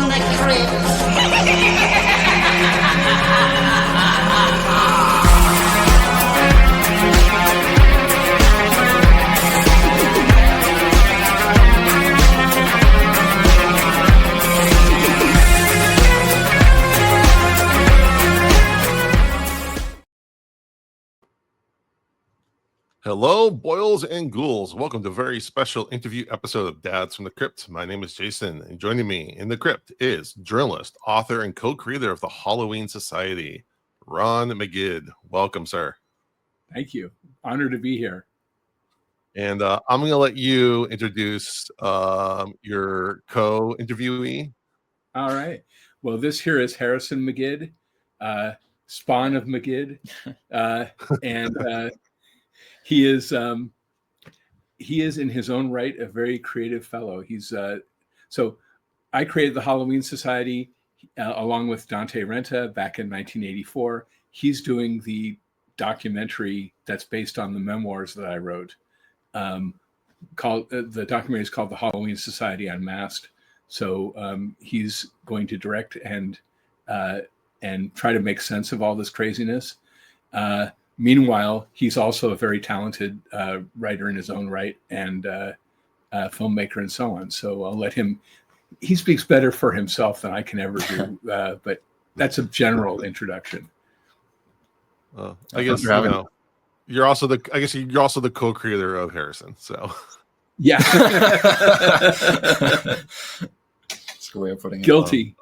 from the crypt. Hello, boils and ghouls. Welcome to a very special interview episode of Dads from the Crypt. My name is Jason, and joining me in the crypt is journalist, author, and co-creator of the Halloween Society, Ron Magid. Welcome, sir. Thank you. Honored to be here. And I'm going to let you introduce your co-interviewee. All right. Well, this here is Harrison Magid, spawn of Magid, and he is in his own right a very creative fellow. He's so I created the Halloween Society along with Dante Renta back in 1984. He's doing the documentary that's based on the memoirs that I wrote. The documentary is called The Halloween Society Unmasked. So he's going to direct and try to make sense of all this craziness. Meanwhile, he's also a very talented writer in his own right and filmmaker and so on. So I'll let him. He speaks better for himself than I can ever do. But that's a general introduction. I guess you're also the co-creator of Harrison. So yeah, that's a good way of putting it. Guilty.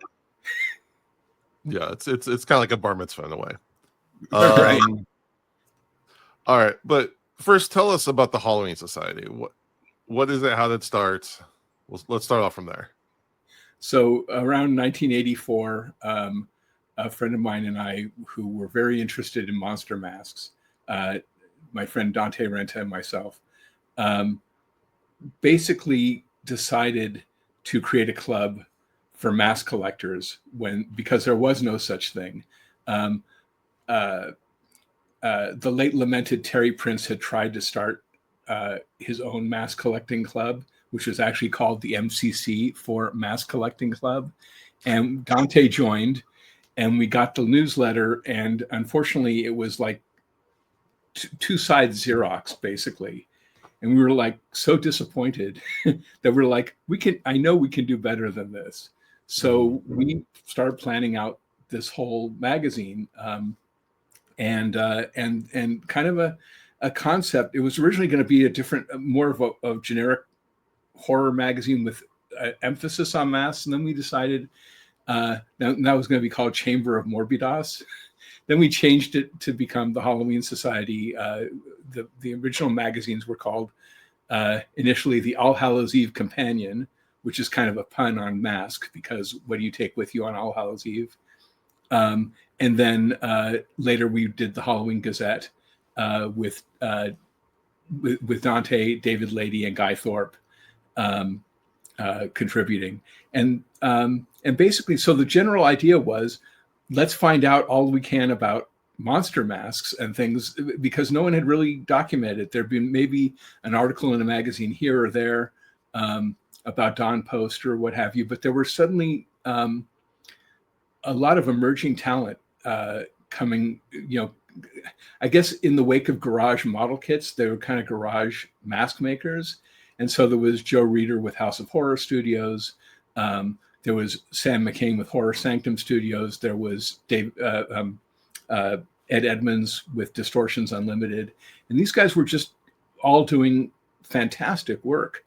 Yeah, it's kind of like a bar mitzvah in a way. Right. All right, but first, tell us about the Halloween Society. What is it? How did it start? Let's start off from there. So around 1984, a friend of mine and I, who were very interested in monster masks, my friend Dante Renta and myself, basically decided to create a club for mask collectors because there was no such thing. The late lamented Terry Prince had tried to start his own mask collecting club, which was actually called the MCC for Mask Collecting Club. And Dante joined, and we got the newsletter. And unfortunately, it was like two sides Xerox, basically. And we were like so disappointed that we're like, I know we can do better than this. So we started planning out this whole magazine. And kind of a concept. It was originally going to be a different, more of a generic horror magazine with emphasis on masks, and then we decided that was going to be called Chamber of Morbidas. Then we changed it to become the Halloween Society. The original magazines were called initially the All Hallows Eve Companion, which is kind of a pun on mask because what do you take with you on All Hallows Eve? And then later we did the Halloween Gazette with Dante, David Lady, and Guy Thorpe contributing. And basically, so the general idea was, let's find out all we can about monster masks and things, because no one had really documented. There'd been maybe an article in a magazine here or there about Don Post or what have you, but there were suddenly a lot of emerging talent coming, I guess in the wake of garage model kits, they were kind of garage mask makers. And so there was Joe Reeder with House of Horror Studios. There was Sam McCain with Horror Sanctum Studios. There was Ed Edmonds with Distortions Unlimited. And these guys were just all doing fantastic work.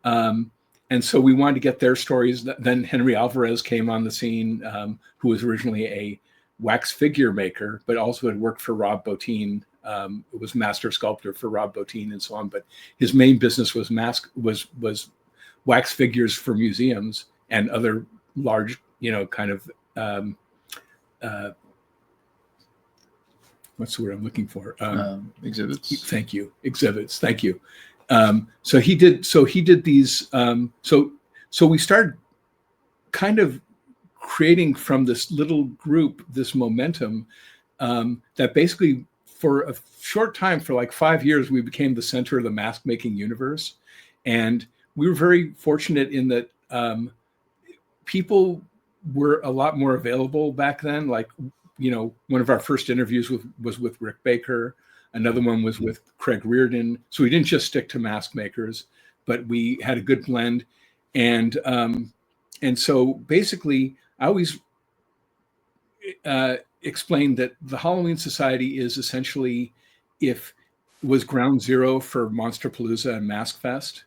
And so we wanted to get their stories. Then Henry Alvarez came on the scene, who was originally a wax figure maker, but also had worked for Rob Bottin. Was master sculptor for Rob Bottin and so on. But his main business was was wax figures for museums and other large, kind of what's the word I'm looking for? Exhibits. Thank you. Exhibits. Thank you. So he did these. So we started kind of creating from this little group, this momentum that basically for a short time, for like 5 years, we became the center of the mask making universe. And we were very fortunate in that people were a lot more available back then. Like, one of our first interviews was with Rick Baker. Another one was with Craig Reardon. So we didn't just stick to mask makers, but we had a good blend. And so basically, I always explained that the Halloween Society is essentially was ground zero for Monsterpalooza and Mask Fest.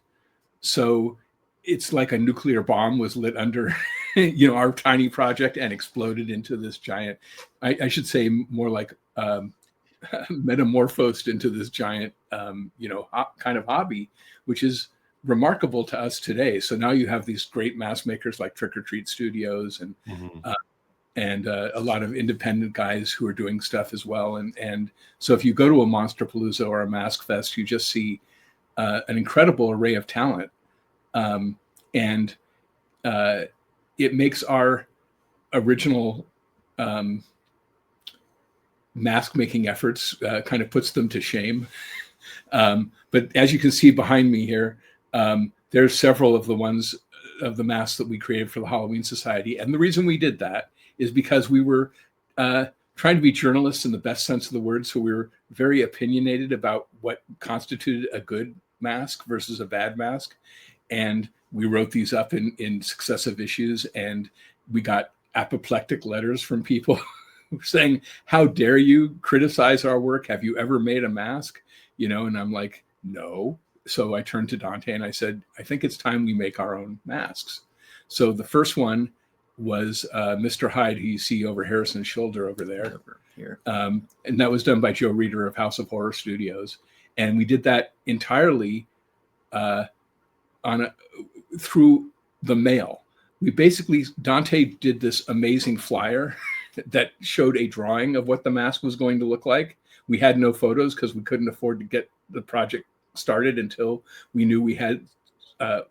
So it's like a nuclear bomb was lit under, our tiny project and exploded into this giant, I should say more like metamorphosed into this giant, kind of hobby, which is remarkable to us today. So now you have these great mask makers like Trick or Treat Studios and a lot of independent guys who are doing stuff as well. And so if you go to a Monsterpalooza or a Mask Fest, you just see an incredible array of talent. And it makes our original mask making efforts kind of puts them to shame. But as you can see behind me here, there's several of the ones of the masks that we created for the Halloween Society. And the reason we did that is because we were trying to be journalists in the best sense of the word. So we were very opinionated about what constituted a good mask versus a bad mask. And we wrote these up in successive issues, and we got apoplectic letters from people saying, "How dare you criticize our work? Have you ever made a mask?" And I'm like, "No." So I turned to Dante and I said, "I think it's time we make our own masks." So the first one was Mr. Hyde, who you see over Harrison's shoulder over there. Over here. And that was done by Joe Reeder of House of Horror Studios. And we did that entirely through the mail. Dante did this amazing flyer that showed a drawing of what the mask was going to look like. We had no photos because we couldn't afford to get the project started until we knew we had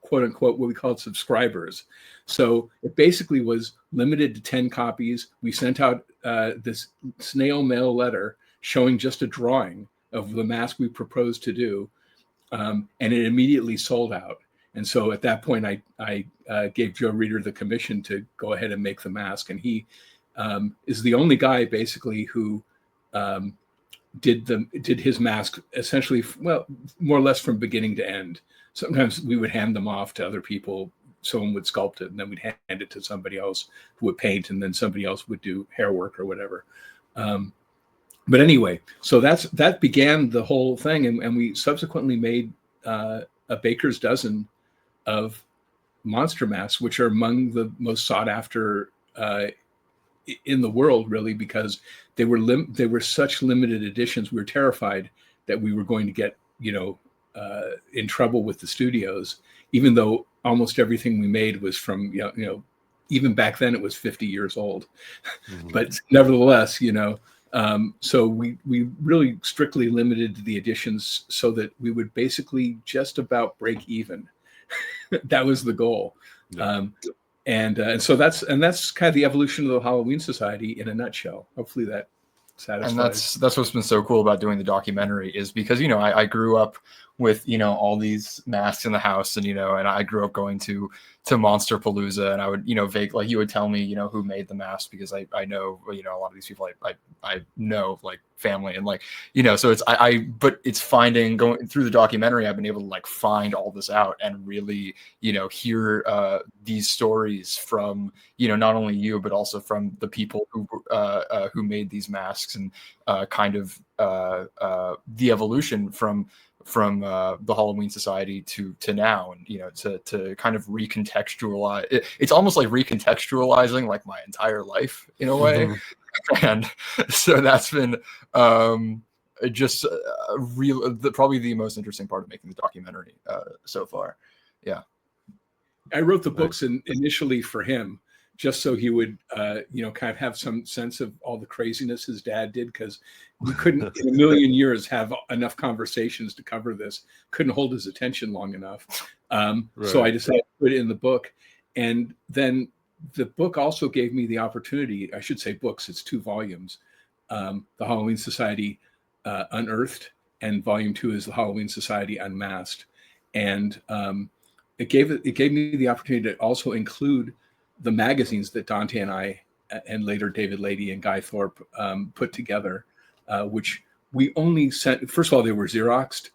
quote unquote what we called subscribers. So it basically was limited to 10 copies. We sent out this snail mail letter showing just a drawing of the mask we proposed to do, and it immediately sold out. And so at that point, I gave Joe Reeder the commission to go ahead and make the mask. And he is the only guy basically who did his mask essentially, well, more or less from beginning to end. Sometimes we would hand them off to other people. Someone would sculpt it, and then we'd hand it to somebody else who would paint, and then somebody else would do hair work or whatever. But anyway, so that began the whole thing. And we subsequently made a baker's dozen of monster masks, which are among the most sought after in the world, really, because they were such limited editions. We were terrified that we were going to get, in trouble with the studios, even though almost everything we made was from, even back then it was 50 years old, but nevertheless, so we really strictly limited the editions so that we would basically just about break even. That was the goal. Yeah. And so that's kind of the evolution of the Halloween Society in a nutshell. Hopefully that satisfies. And that's what's been so cool about doing the documentary is because, I grew up with, all these masks in the house and, and I grew up going to Monsterpalooza, and I would, like you would tell me, who made the mask, because I know, a lot of these people I know, like family, and so it's, but it's going through the documentary, I've been able to find all this out and really, hear these stories from, not only you, but also from the people who made these masks, and kind of the evolution from the Halloween Society to now, and to kind of recontextualize it's almost like recontextualizing my entire life in a way. And so that's been just probably the most interesting part of making the documentary so far. Yeah, I wrote the books initially for him, just so he would, kind of have some sense of all the craziness his dad did, because we couldn't in a million years have enough conversations to cover this. Couldn't hold his attention long enough. So I decided to put it in the book. And then the book also gave me the opportunity, I should say books, it's 2 volumes, the Halloween Society Unearthed, and volume 2 is the Halloween Society Unmasked. And it gave me the opportunity to also include the magazines that Dante and I, and later David Lady and Guy Thorpe put together, which we only sent. First of all, they were Xeroxed.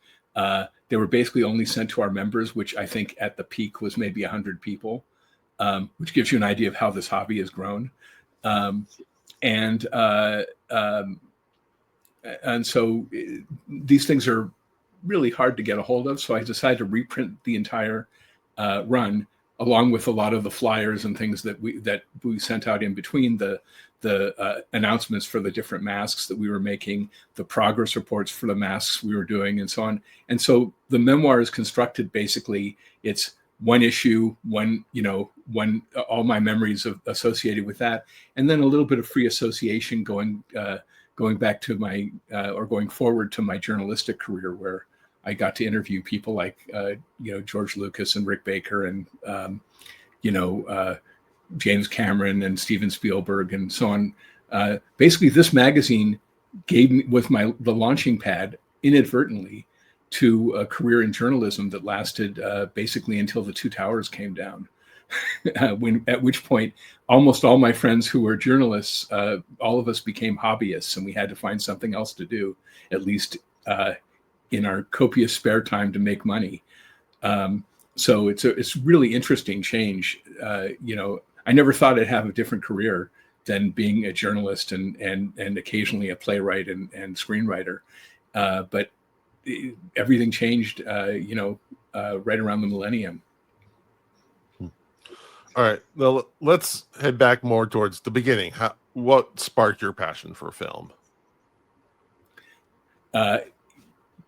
They were basically only sent to our members, which I think at the peak was maybe 100 people, which gives you an idea of how this hobby has grown. And so these things are really hard to get a hold of. So I decided to reprint the entire run, along with a lot of the flyers and things that we sent out in between the announcements for the different masks that we were making, the progress reports for the masks we were doing, and so on. And so the memoir is constructed basically. It's one issue, all my memories associated with that, and then a little bit of free association going back to my or going forward to my journalistic career, where I got to interview people like George Lucas and Rick Baker and James Cameron and Steven Spielberg and so on. Basically, this magazine was the launching pad inadvertently to a career in journalism that lasted basically until the Two Towers came down. At which point, almost all my friends who were journalists, all of us became hobbyists, and we had to find something else to do, at least in our copious spare time, to make money. So it's really interesting change. I never thought I'd have a different career than being a journalist and occasionally a playwright and screenwriter. But everything changed, right around the millennium. All right, well, let's head back more towards the beginning. What sparked your passion for film?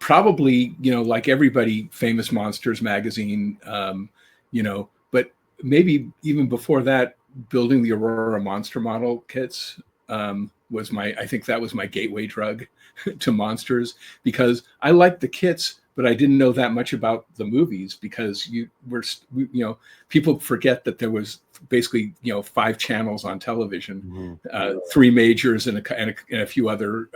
Probably, like everybody, Famous Monsters magazine, but maybe even before that, building the Aurora monster model kits I think that was my gateway drug to monsters, because I liked the kits, but I didn't know that much about the movies, because people forget that there was basically 5 channels on television, 3 majors and a few other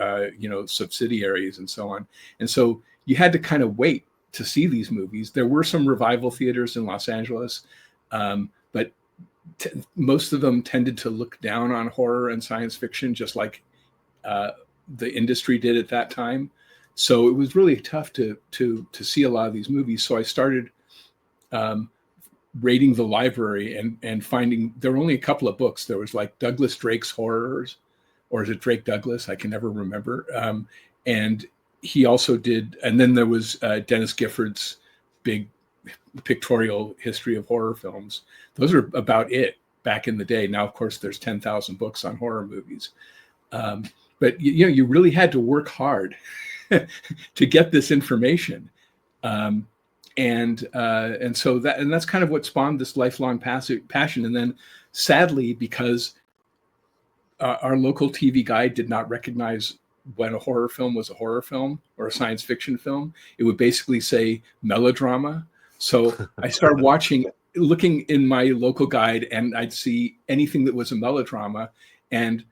subsidiaries and so on. And so you had to kind of wait to see these movies. There were some revival theaters in Los Angeles, but most of them tended to look down on horror and science fiction, just like the industry did at that time. So it was really tough to see a lot of these movies. So I started raiding the library and finding there were only a couple of books. There was like Douglas Drake's Horrors, or is it Drake Douglas? I can never remember. And he also did, and then there was Dennis Gifford's big pictorial history of horror films. Those are about it back in the day. Now, of course, there's 10,000 books on horror movies. But you really had to work hard to get this information. And so that's kind of what spawned this lifelong passion. And then sadly, because our local TV guide did not recognize when a horror film was a horror film or a science fiction film, it would basically say melodrama. So I started looking in my local guide, and I'd see anything that was a melodrama. And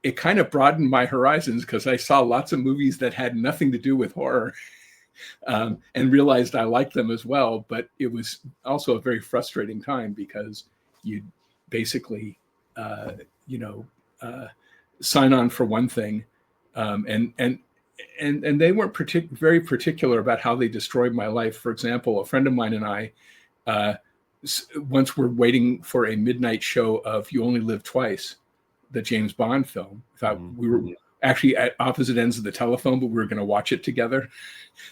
it kind of broadened my horizons, because I saw lots of movies that had nothing to do with horror, and realized I liked them as well. But it was also a very frustrating time, because you basically, sign on for one thing, and they weren't very particular about how they destroyed my life. For example, a friend of mine and I, once were waiting for a midnight show of You Only Live Twice, the James Bond film. Thought we were actually at opposite ends of the telephone, but we were going to watch it together.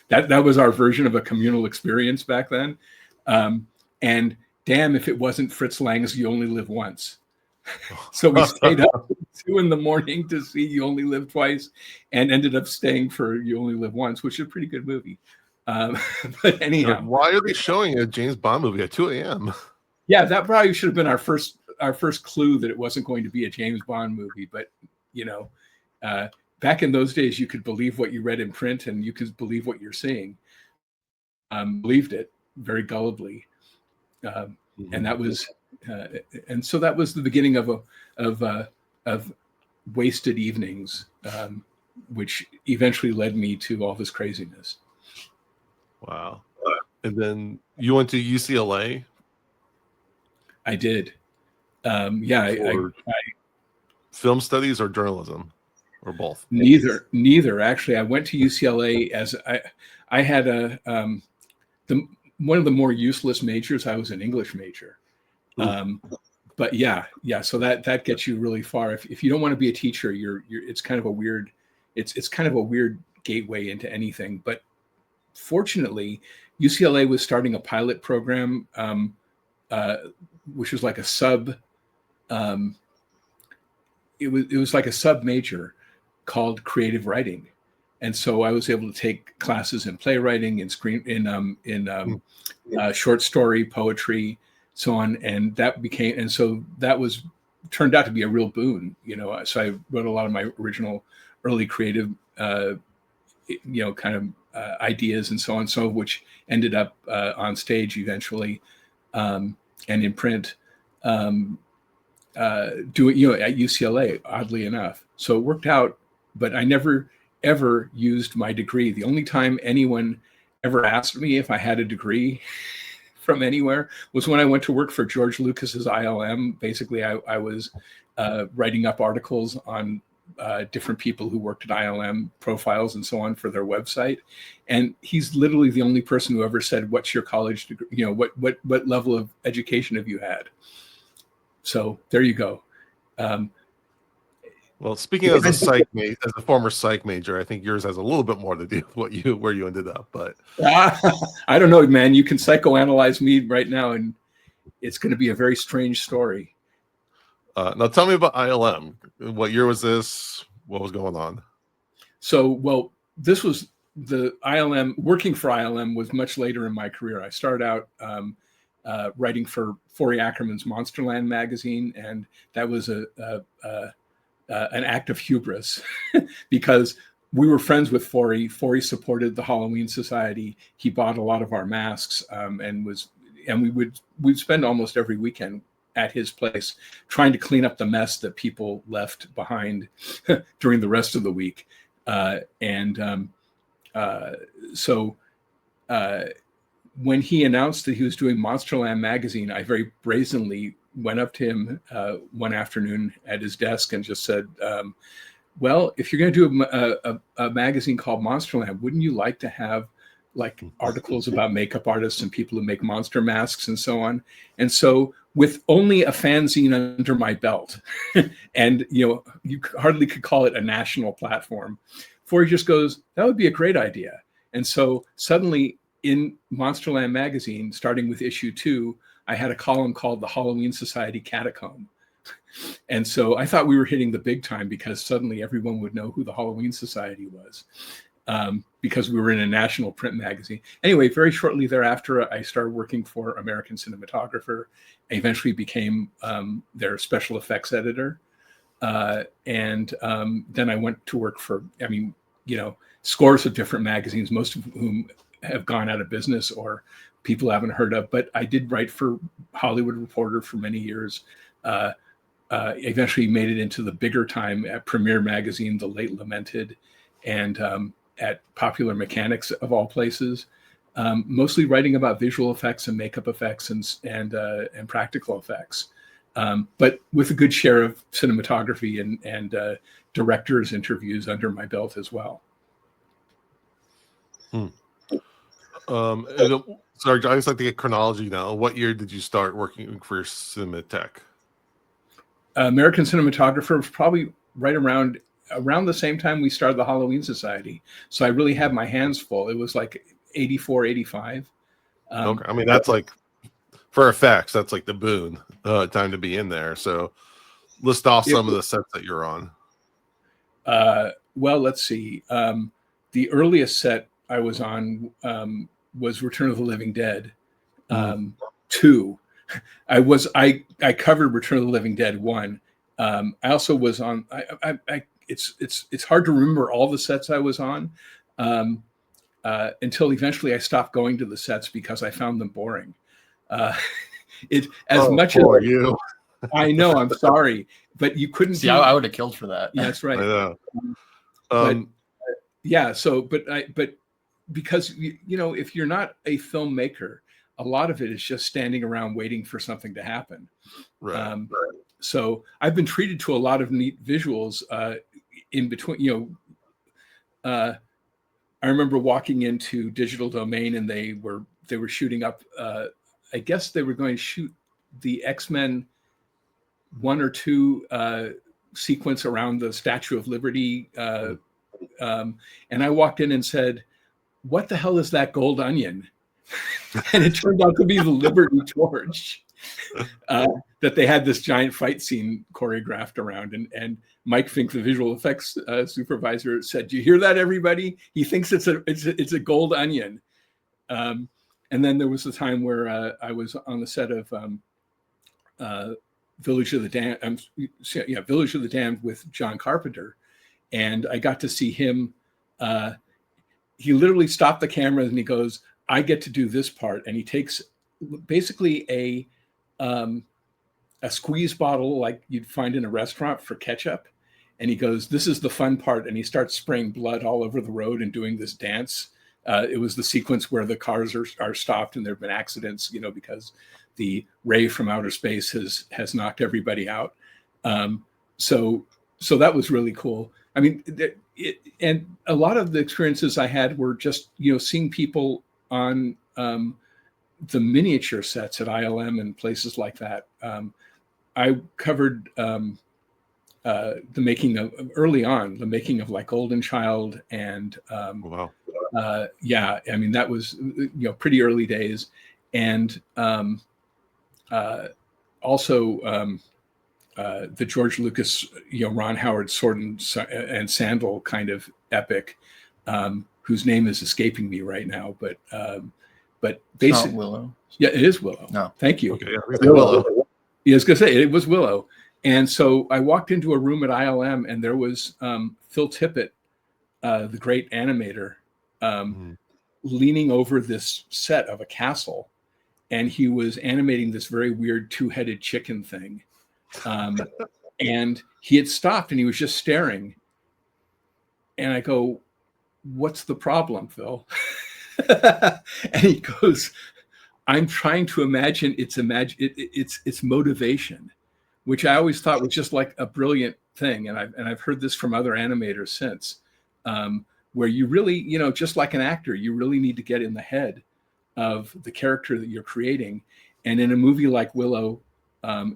That was our version of a communal experience back then. And damn if it wasn't Fritz Lang's You Only Live Once. So we stayed up 2 a.m. to see You Only Live Twice, and ended up staying for You Only Live Once, which is a pretty good movie. But anyhow, why are they showing a James Bond movie at 2 a.m.? Yeah, that probably should have been our first clue that it wasn't going to be a James Bond movie. But back in those days, you could believe what you read in print, and you could believe what you're seeing. Believed it very gullibly, and that was, and so that was the beginning of wasted evenings, which eventually led me to all this craziness. Wow! And then you went to UCLA. I did. Yeah, For film studies or journalism, or both? neither. Actually, I went to UCLA as I had one of the more useless majors. I was an English major. But yeah. So that gets you really far. If you don't want to be a teacher, it's kind of a weird, it's kind of a weird gateway into anything. But fortunately, UCLA was starting a pilot program, which was like a sub. It was like a sub major called creative writing, and so I was able to take classes in playwriting and short story, poetry, so on, and so that was turned out to be a real boon. So I wrote a lot of my original early creative, kind of ideas and so on, so which ended up on stage eventually, and in print. Doing at UCLA, oddly enough. So it worked out, but I never ever used my degree. The only time anyone ever asked me if I had a degree from anywhere was when I went to work for George Lucas's ILM. Basically, I was writing up articles on different people who worked at ILM, profiles and so on for their website. And he's literally the only person who ever said, "What's your college degree? What level of education have you had?" So there you go. Well, speaking as a former psych major, I think yours has a little bit more to do with where you ended up. But I don't know, man. You can psychoanalyze me right now, and it's going to be a very strange story. Now, tell me about ILM. What year was this? What was going on? So, well, this was the ILM. Working for ILM was much later in my career. I started out writing for Forey Ackerman's Monsterland magazine, and that was an act of hubris because we were friends with Forey. Forey supported the Halloween Society. He bought a lot of our masks, and we'd spend almost every weekend at his place trying to clean up the mess that people left behind during the rest of the week. When he announced that he was doing Monsterland magazine, I very brazenly went up to him one afternoon at his desk and just said, well, if you're going to do a magazine called Monsterland, wouldn't you like to have like articles about makeup artists and people who make monster masks and so on? And so with only a fanzine under my belt, and you hardly could call it a national platform, Forey just goes, that would be a great idea. And so suddenly in Monsterland magazine, starting with issue 2, I had a column called the Halloween Society Catacomb. And so I thought we were hitting the big time because suddenly everyone would know who the Halloween Society was, because we were in a national print magazine. Anyway, very shortly thereafter, I started working for American Cinematographer. I eventually became their special effects editor. And then I went to work for, scores of different magazines, most of whom have gone out of business or people haven't heard of. But I did write for Hollywood Reporter for many years. Eventually made it into the bigger time at Premiere Magazine, the late lamented, and at Popular Mechanics of all places, mostly writing about visual effects and makeup effects and practical effects, but with a good share of cinematography and directors' interviews under my belt as well. Sorry, I just like to get chronology now. What year did you start working for Cinematech? American Cinematographer was probably right around the same time we started the Halloween Society. So I really had my hands full. It was like 84, 85. Okay. I mean, that's like, for effects, that's like the boon time to be in there. So list off some of the sets that you're on. Well, let's see. The earliest set I was on was Return of the Living Dead 2. I covered Return of the Living Dead 1. I also was on. It's hard to remember all the sets I was on until eventually I stopped going to the sets because I found them boring. You. I know. I'm sorry, but you couldn't. See, I would have killed for that. Yeah, that's right. I know. But because if you're not a filmmaker, a lot of it is just standing around waiting for something to happen. Right. So I've been treated to a lot of neat visuals in between. I remember walking into Digital Domain, and they were shooting up. I guess they were going to shoot the X-Men 1 or 2 sequence around the Statue of Liberty, and I walked in and said, "What the hell is that gold onion?" And it turned out to be the Liberty Torch that they had this giant fight scene choreographed around. And Mike Fink, the visual effects supervisor, said, "Do you hear that, everybody? He thinks it's a gold onion." And then there was the time where I was on the set of Village of the Damned, Village of the Damned with John Carpenter, and I got to see him. He literally stopped the camera and he goes, "I get to do this part," and he takes basically a squeeze bottle like you'd find in a restaurant for ketchup, and he goes, "This is the fun part," and he starts spraying blood all over the road and doing this dance. It was the sequence where the cars are stopped and there have been accidents, because the ray from outer space has knocked everybody out. So that was really cool. I mean, and a lot of the experiences I had were just, seeing people on the miniature sets at ILM and places like that. I covered the making of like Golden Child and Wow. I mean, that was pretty early days, and also the George Lucas, Ron Howard sword and sandal kind of epic, whose name is escaping me right now, but basically, Willow. Yeah, it is Willow. No, thank you. Okay, yeah, Willow. Yeah, I was gonna say it was Willow, and so I walked into a room at ILM, and there was Phil Tippett, the great animator, leaning over this set of a castle, and he was animating this very weird 2-headed chicken thing. And he had stopped and he was just staring. And I go, "What's the problem, Phil?" And he goes, "I'm trying to imagine its motivation," which I always thought was just like a brilliant thing. And I've heard this from other animators since, where you really, just like an actor, you really need to get in the head of the character that you're creating. And in a movie like Willow,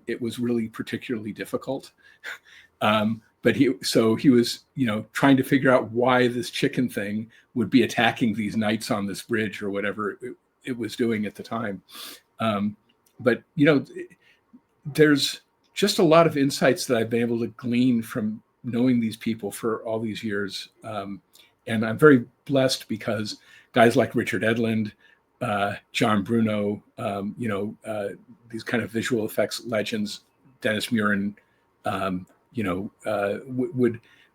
it was really particularly difficult. But he was, trying to figure out why this chicken thing would be attacking these knights on this bridge or whatever it was doing at the time. But, there's just a lot of insights that I've been able to glean from knowing these people for all these years. And I'm very blessed because guys like Richard Edlund, John Bruno, these kind of visual effects legends, Dennis Murin,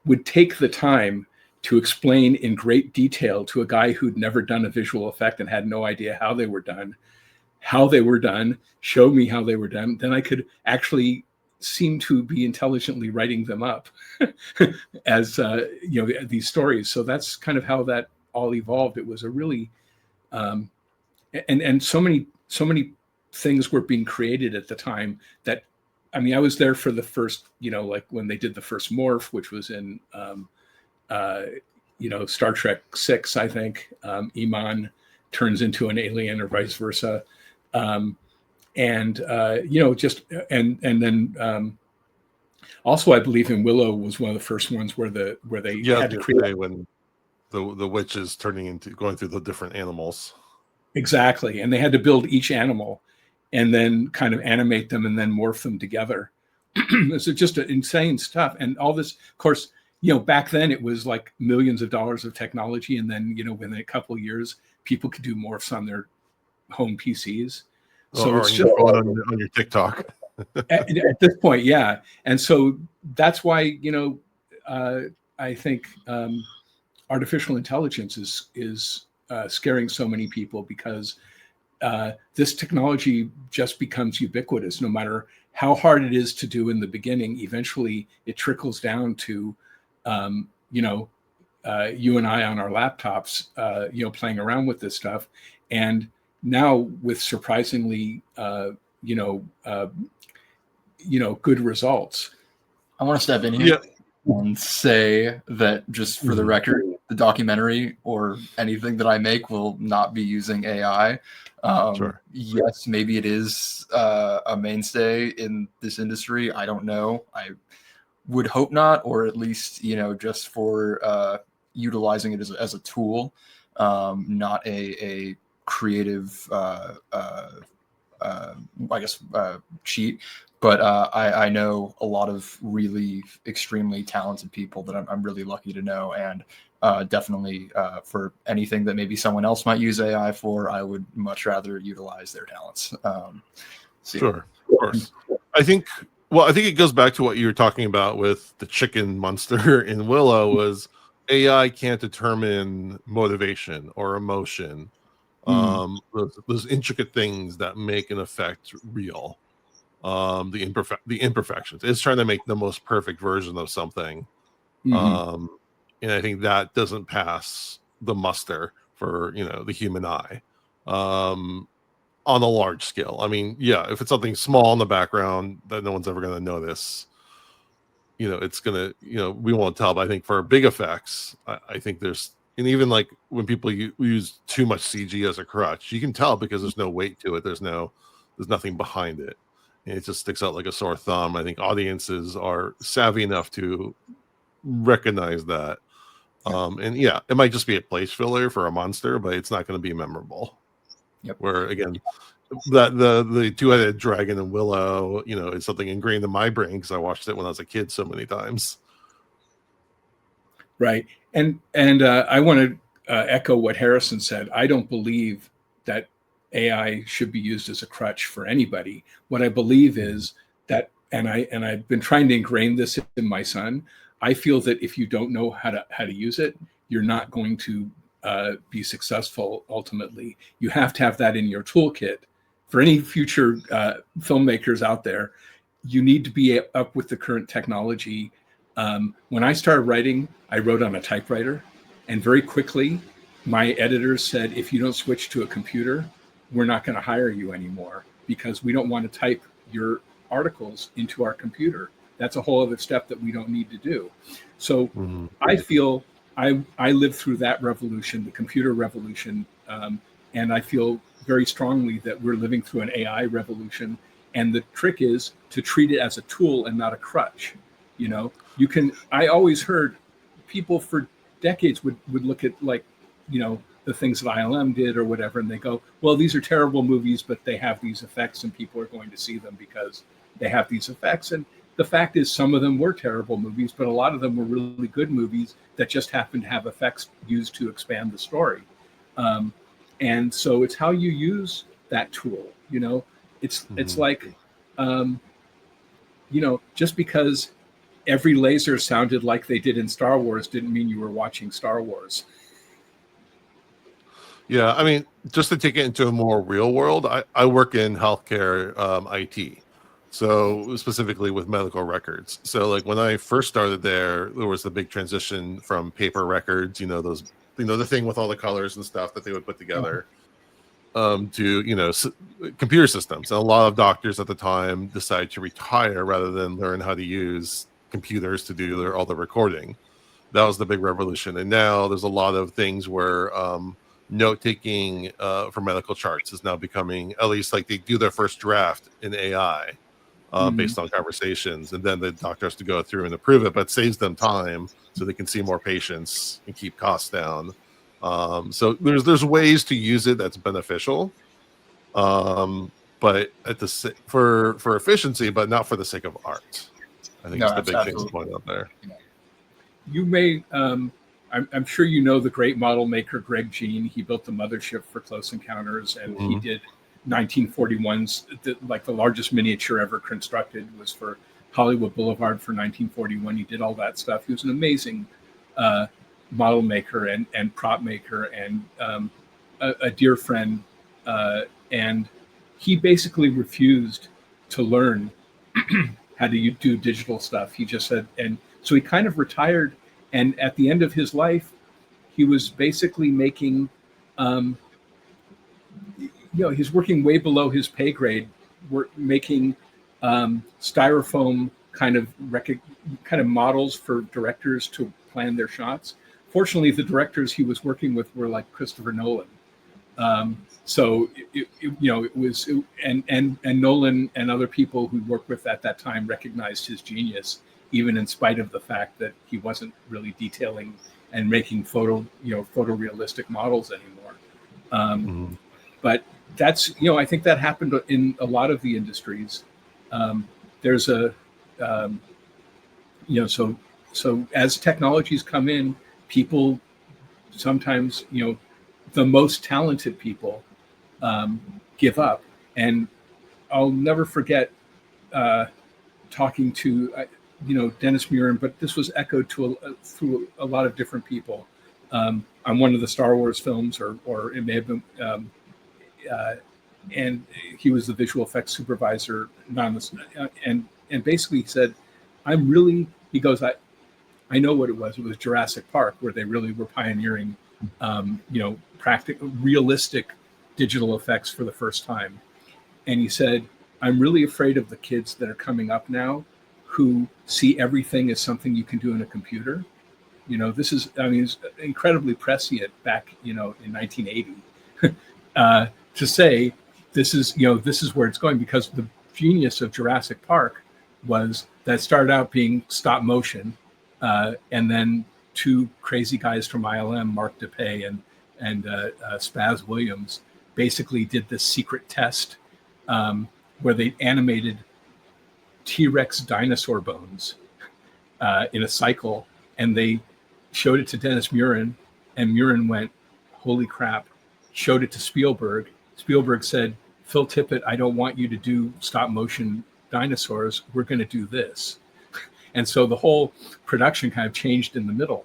would take the time to explain in great detail to a guy who'd never done a visual effect and had no idea how they were done, show me how they were done. Then I could actually seem to be intelligently writing them up as these stories. So that's kind of how that all evolved. It was a really and so many things were being created at the time that, I mean, I was there for the first, like when they did the first Morph, which was in Star Trek VI, I think. Iman turns into an alien or vice versa. And then also I believe in Willow was one of the first ones where they had to create when the witch is going through the different animals. Exactly. And they had to build each animal and then kind of animate them and then morph them together. So just insane stuff. And all this, of course, back then it was like millions of dollars of technology. And then, within a couple of years, people could do morphs on their home PCs. So or it's just on your TikTok. at this point, yeah. And so that's why, I think artificial intelligence is scaring so many people, because this technology just becomes ubiquitous. No matter how hard it is to do in the beginning, eventually it trickles down to, you and I on our laptops, playing around with this stuff. And now with surprisingly, good results. I want to step in here and say that, just for the record, the documentary or anything that I make will not be using AI. Sure. Yes, maybe it is a mainstay in this industry. I don't know. I would hope not, or at least, just for utilizing it as a tool, not a creative, cheat. But I know a lot of really extremely talented people that I'm really lucky to know, and definitely for anything that maybe someone else might use AI for, I would much rather utilize their talents. Sure, of course. I think it goes back to what you were talking about with the chicken monster in Willow. Was AI can't determine motivation or emotion, those intricate things that make an effect real. The imperfections. It's trying to make the most perfect version of something. And I think that doesn't pass the muster for the human eye on a large scale. I mean, yeah, if it's something small in the background that no one's ever going to notice, it's gonna, we won't tell. But I think for big effects, I think there's, and even like when people use too much CG as a crutch, you can tell because there's no weight to it. There's nothing behind it. And it just sticks out like a sore thumb. I think audiences are savvy enough to recognize that. And yeah, it might just be a place filler for a monster, but it's not going to be memorable. Yep. Where again, that the two-headed dragon in Willow, is something ingrained in my brain because I watched it when I was a kid so many times. Right. And I want to echo what Harrison said. I don't believe that AI should be used as a crutch for anybody. What I believe is that, and I've been trying to ingrain this in my son. I feel that if you don't know how to use it, you're not going to be successful ultimately. You have to have that in your toolkit. For any future filmmakers out there, you need to be up with the current technology. When I started writing, I wrote on a typewriter, and very quickly, my editors said, if you don't switch to a computer, we're not going to hire you anymore because we don't want to type your articles into our computer. That's a whole other step that we don't need to do. So I feel I lived through that revolution, the computer revolution, and I feel very strongly that we're living through an AI revolution. And the trick is to treat it as a tool and not a crutch. I always heard people for decades would look at the things that ILM did or whatever, and they go, well, these are terrible movies, but they have these effects and people are going to see them because they have these effects. And the fact is, some of them were terrible movies, but a lot of them were really good movies that just happened to have effects used to expand the story. And so it's how you use that tool. It's like, just because every laser sounded like they did in Star Wars didn't mean you were watching Star Wars. Yeah, I mean, just to take it into a more real world, I work in healthcare IT, so specifically with medical records. So like when I first started there was the big transition from paper records, those, the thing with all the colors and stuff that they would put together, to computer systems. And a lot of doctors at the time decided to retire rather than learn how to use computers to do all the recording. That was the big revolution. And now there's a lot of things where note taking for medical charts is now becoming, at least like they do their first draft in AI based on conversations, and then the doctor has to go through and approve it, but saves them time so they can see more patients and keep costs down. So there's ways to use it that's beneficial, but for efficiency, but not for the sake of art. I think it's the big thing to point out there. You may I'm sure you know the great model maker Greg Jean. He built the mothership for Close Encounters, and he did 1941's, like the largest miniature ever constructed was for Hollywood Boulevard for 1941. He did all that stuff. He was an amazing model maker and prop maker and a dear friend. And he basically refused to learn how to do digital stuff. He just said, and so he kind of retired. And at the end of his life, he was basically making, he's working way below his pay grade, making styrofoam kind of models for directors to plan their shots. Fortunately, the directors he was working with were like Christopher Nolan. So and Nolan and other people who worked with at that time recognized his genius, even in spite of the fact that he wasn't really detailing and making photorealistic models anymore. But that's, I think that happened in a lot of the industries. There's a, so as technologies come in, people sometimes, the most talented people give up. And I'll never forget talking to, Dennis Muren, but this was echoed through a lot of different people on one of the Star Wars films, or it may have been, and he was the visual effects supervisor, and basically he said, he goes, I know what it was. It was Jurassic Park, where they really were pioneering, practical, realistic digital effects for the first time. And he said, I'm really afraid of the kids that are coming up now who see everything as something you can do in a computer. This is, it's incredibly prescient back, in 1980 to say this is where it's going, because the genius of Jurassic Park was that started out being stop motion. And then two crazy guys from ILM, Mark DePay and Spaz Williams, basically did this secret test where they animated T-Rex dinosaur bones in a cycle, and they showed it to Dennis Muren, and Muren went, holy crap, showed it to Spielberg. Spielberg said, Phil Tippett, I don't want you to do stop motion dinosaurs. We're going to do this. And so the whole production kind of changed in the middle.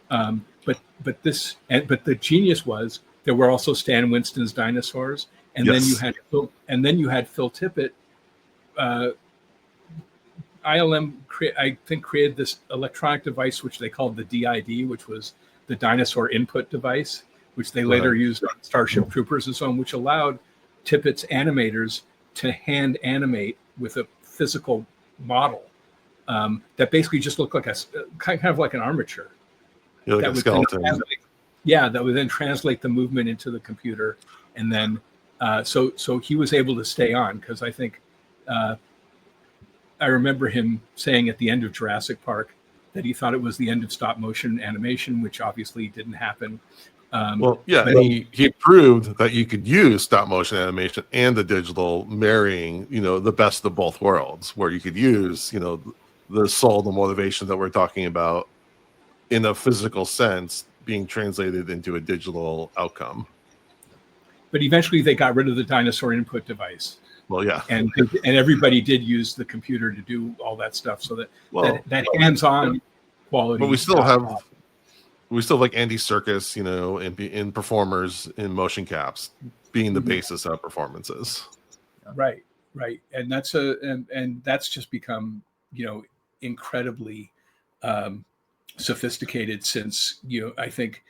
But the genius was there were also Stan Winston's dinosaurs, and yes. then you had Phil Tippett. ILM created this electronic device which they called the DID, which was the dinosaur input device, which they later used on Starship Troopers and so on, which allowed Tippett's animators to hand animate with a physical model. That basically just looked like a kind of like an armature. Like a skeleton. That would then translate the movement into the computer, and then so he was able to stay on, because I think I remember him saying at the end of Jurassic Park that he thought it was the end of stop motion animation, which obviously didn't happen. He proved that you could use stop motion animation and the digital, marrying, the best of both worlds, where you could use, the soul, the motivation that we're talking about in a physical sense being translated into a digital outcome. But eventually they got rid of the dinosaur input device. Well, yeah. And everybody did use the computer to do all that stuff, so that hands-on quality. But we still have like Andy Serkis, in performers in motion caps being the basis of performances. Right. And that's just become, incredibly sophisticated since, I think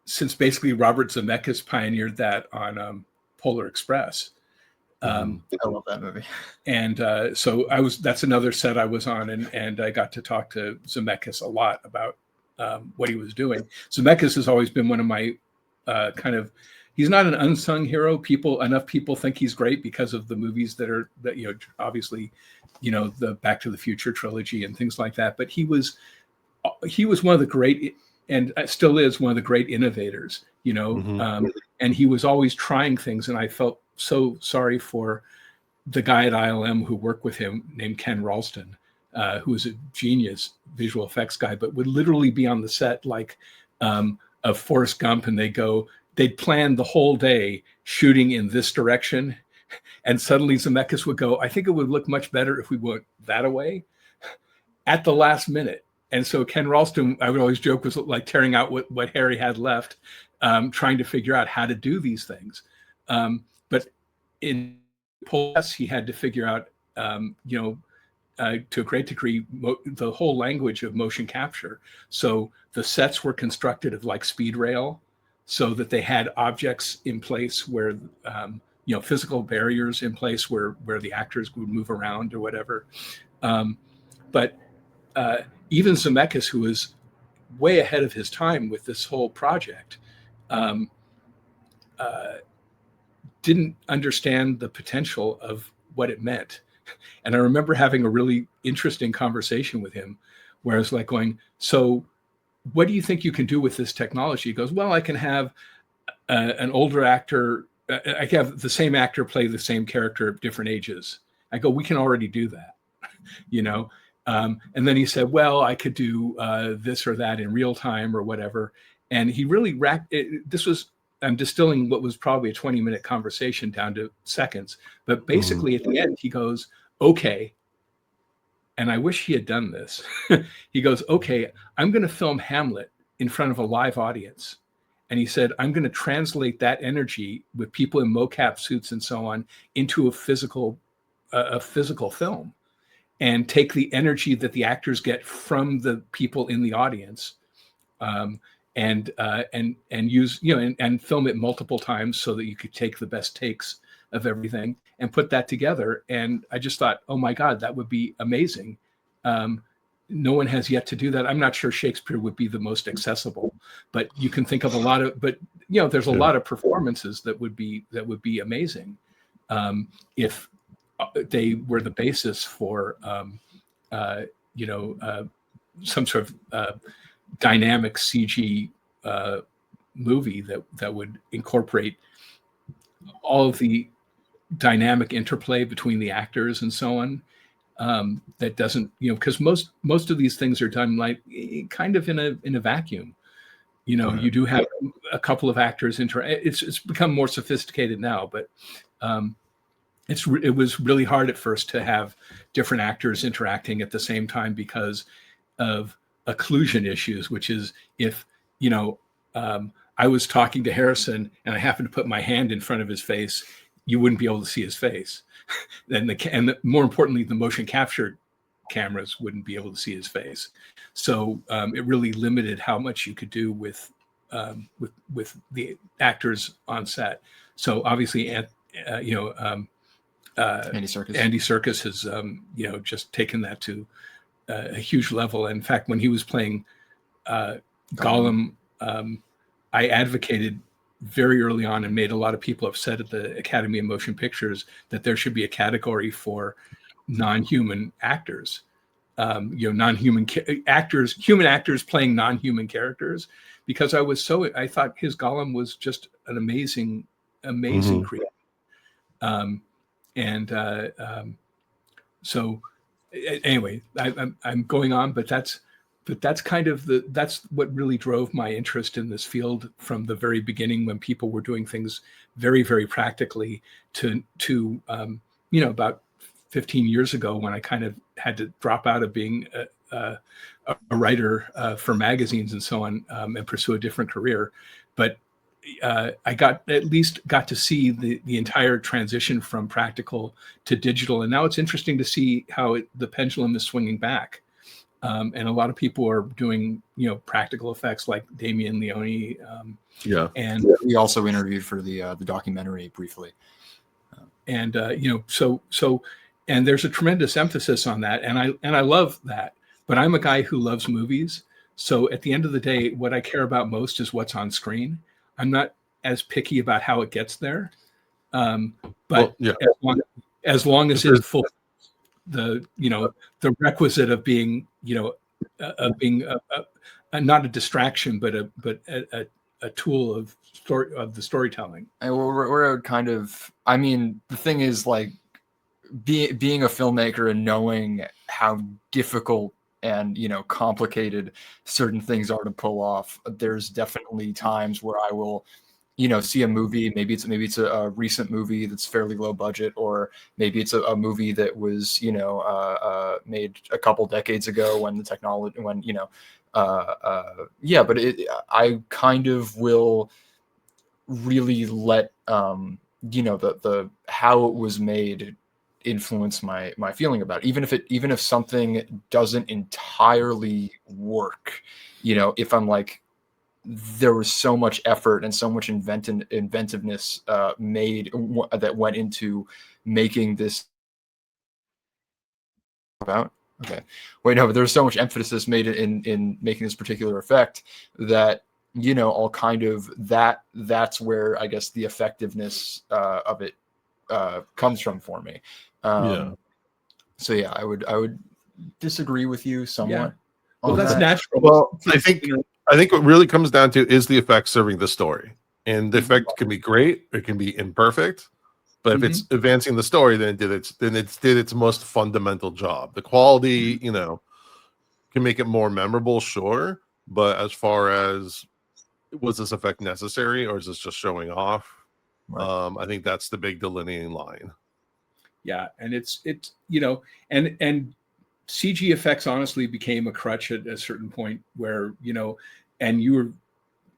since basically Robert Zemeckis pioneered that on Polar Express. I love that movie. And so that's another set I was on, and I got to talk to Zemeckis a lot about what he was doing. Zemeckis has always been one of my he's not an unsung hero. Enough people think he's great because of the movies that obviously, the Back to the Future trilogy and things like that. But he was one of the great, and still is one of the great innovators, and he was always trying things. And I felt so sorry for the guy at ILM who worked with him named Ken Ralston, who was a genius visual effects guy, but would literally be on the set like of Forrest Gump, and they'd plan the whole day shooting in this direction, and suddenly Zemeckis would go, I think it would look much better if we went that way, at the last minute. And so Ken Ralston, I would always joke, was like tearing out what Harry had left, trying to figure out how to do these things. But in Polis, he had to figure out, to a great degree, the whole language of motion capture. So the sets were constructed of like speed rail, so that they had objects in place where physical barriers in place where the actors would move around or whatever. But even Zemeckis, who was way ahead of his time with this whole project, didn't understand the potential of what it meant. And I remember having a really interesting conversation with him where I was like going, so what do you think you can do with this technology? He goes, well, I can have an older actor, I can have the same actor play the same character at different ages. I go, we can already do that, and then he said, well, I could do this or that in real time or whatever. And he really racked it. This was, I'm distilling what was probably a 20-minute conversation down to seconds. But basically at the end, he goes, okay. And I wish he had done this. He goes, okay, I'm going to film Hamlet in front of a live audience. And he said, I'm going to translate that energy with people in mocap suits and so on into a physical film, and take the energy that the actors get from the people in the audience, and use, and film it multiple times so that you could take the best takes of everything and put that together. And I just thought, oh my God, that would be amazing. No one has yet to do that. I'm not sure Shakespeare would be the most accessible, but you can think of a lot of, there's a lot of performances that would be amazing if they were the basis for, some sort of dynamic CG movie that would incorporate all of the dynamic interplay between the actors and so on. That doesn't, because most of these things are done like kind of in a vacuum. You do have a couple of actors it's become more sophisticated now, but it was really hard at first to have different actors interacting at the same time because of occlusion issues, which is if, I was talking to Harrison and I happened to put my hand in front of his face, you wouldn't be able to see his face. More importantly, the motion capture cameras wouldn't be able to see his face. So it really limited how much you could do with the actors on set. So obviously, Andy Serkis has just taken that to a huge level. In fact, when he was playing Gollum, I advocated very early on and made a lot of people upset at the Academy of Motion Pictures that there should be a category for non-human actors, non-human actors, human actors playing non-human characters, because I thought his Gollum was just an amazing creature. So anyway, I'm going on, but that's kind of that's what really drove my interest in this field from the very beginning, when people were doing things very, very practically to about 15 years ago, when I kind of had to drop out of being a writer for magazines and so on, and pursue a different career. But I at least got to see the entire transition from practical to digital. And now it's interesting to see how the pendulum is swinging back. And a lot of people are doing, practical effects like Damien Leone. And we also interviewed for the documentary briefly. And and there's a tremendous emphasis on that. And I love that, but I'm a guy who loves movies. So at the end of the day, what I care about most is what's on screen. I'm not as picky about how it gets there. But as long as it fulfills the requisite of being, being not a distraction, but a tool of the storytelling. And we're kind of, the thing is, like, being a filmmaker and knowing how difficult and complicated certain things are to pull off. There's definitely times where I will see a movie, maybe it's a recent movie that's fairly low budget, or maybe it's a movie that was made a couple decades ago when the technology but I kind of will really let the how it was made influence my feeling about it, even if something doesn't entirely work. If I'm like, there was so much effort and so much inventiveness that went into making this about. Okay, wait, no, but there's so much emphasis made in making this particular effect that, you know, all kind of that's where I guess the effectiveness of it comes from for me. So yeah, I would disagree with you somewhat. Well, that's that. natural. Well, I think what really comes down to is the effect serving the story, and the effect can be great, it can be imperfect, but if it's advancing the story, then it did its most fundamental job. The quality, you know, can make it more memorable, sure, but as far as was this effect necessary or is this just showing off? Right. I think that's the big delineating line. Yeah, and it's you know, and CG effects honestly became a crutch at a certain point where, you know, and you were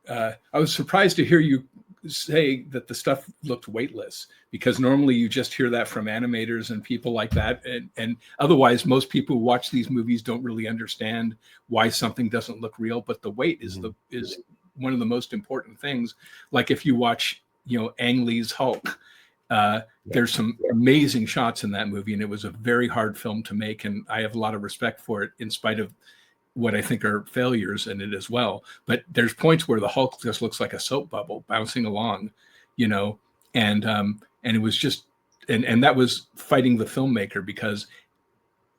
I was surprised to hear you say that the stuff looked weightless, because normally you just hear that from animators and people like that, and otherwise most people who watch these movies don't really understand why something doesn't look real, but the weight is is one of the most important things. Like if you watch, you know, Ang Lee's Hulk, there's some amazing shots in that movie, and it was a very hard film to make, and I have a lot of respect for it in spite of what I think are failures in it as well. But there's points where the Hulk just looks like a soap bubble bouncing along, you know, and it was just, and that was fighting the filmmaker, because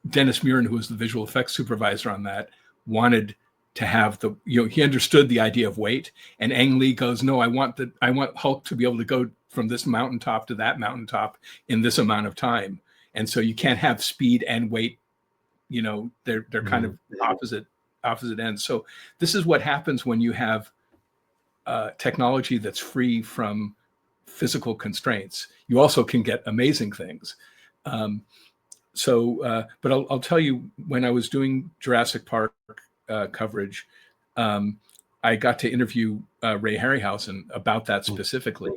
Dennis Muren, who was the visual effects supervisor on that, wanted to have the, you know, he understood the idea of weight, and Ang Lee goes, no, I want Hulk to be able to go from this mountaintop to that mountaintop in this amount of time. And so you can't have speed and weight, you know, they're kind of opposite ends. So this is what happens when you have technology that's free from physical constraints. You also can get amazing things. But I'll tell you, when I was doing Jurassic Park coverage, I got to interview Ray Harryhausen about that specifically.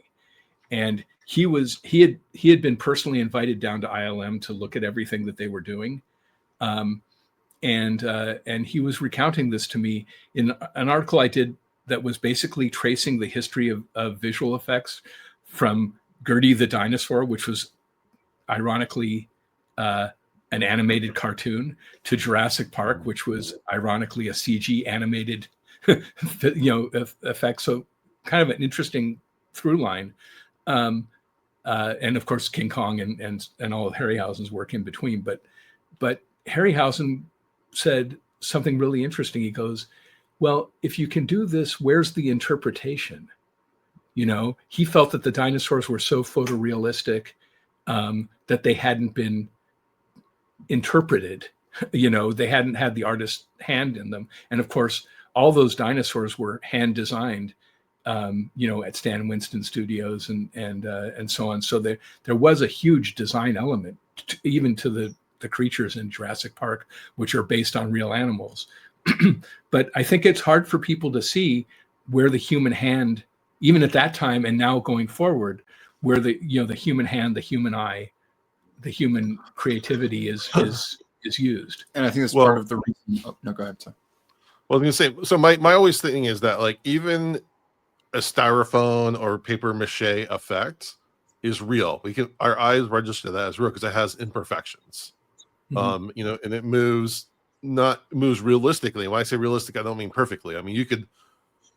And he had been personally invited down to ILM to look at everything that they were doing. And he was recounting this to me in an article I did that was basically tracing the history of visual effects from Gertie the dinosaur, which was ironically an animated cartoon, to Jurassic Park, which was ironically a CG animated effect. So kind of an interesting through line. And of course, King Kong and all of Harryhausen's work in between. But Harryhausen said something really interesting. He goes, well, if you can do this, where's the interpretation? You know, he felt that the dinosaurs were so photorealistic that they hadn't been interpreted. You know, they hadn't had the artist's hand in them. And of course, all those dinosaurs were hand designed, you know, at Stan Winston Studios and so on. So there was a huge design element, even to the creatures in Jurassic Park, which are based on real animals. But I think it's hard for people to see where the human hand, even at that time and now going forward, where the human hand, the human eye, the human creativity is used. And I think that's part of the reason. Oh, no, go ahead. Sorry. Well, I was going to say, so my always thing is that, like, even a styrofoam or paper mache effect is real. Our eyes register that as real because it has imperfections. You know, and it moves realistically. When I say realistic, I don't mean perfectly. I mean, you could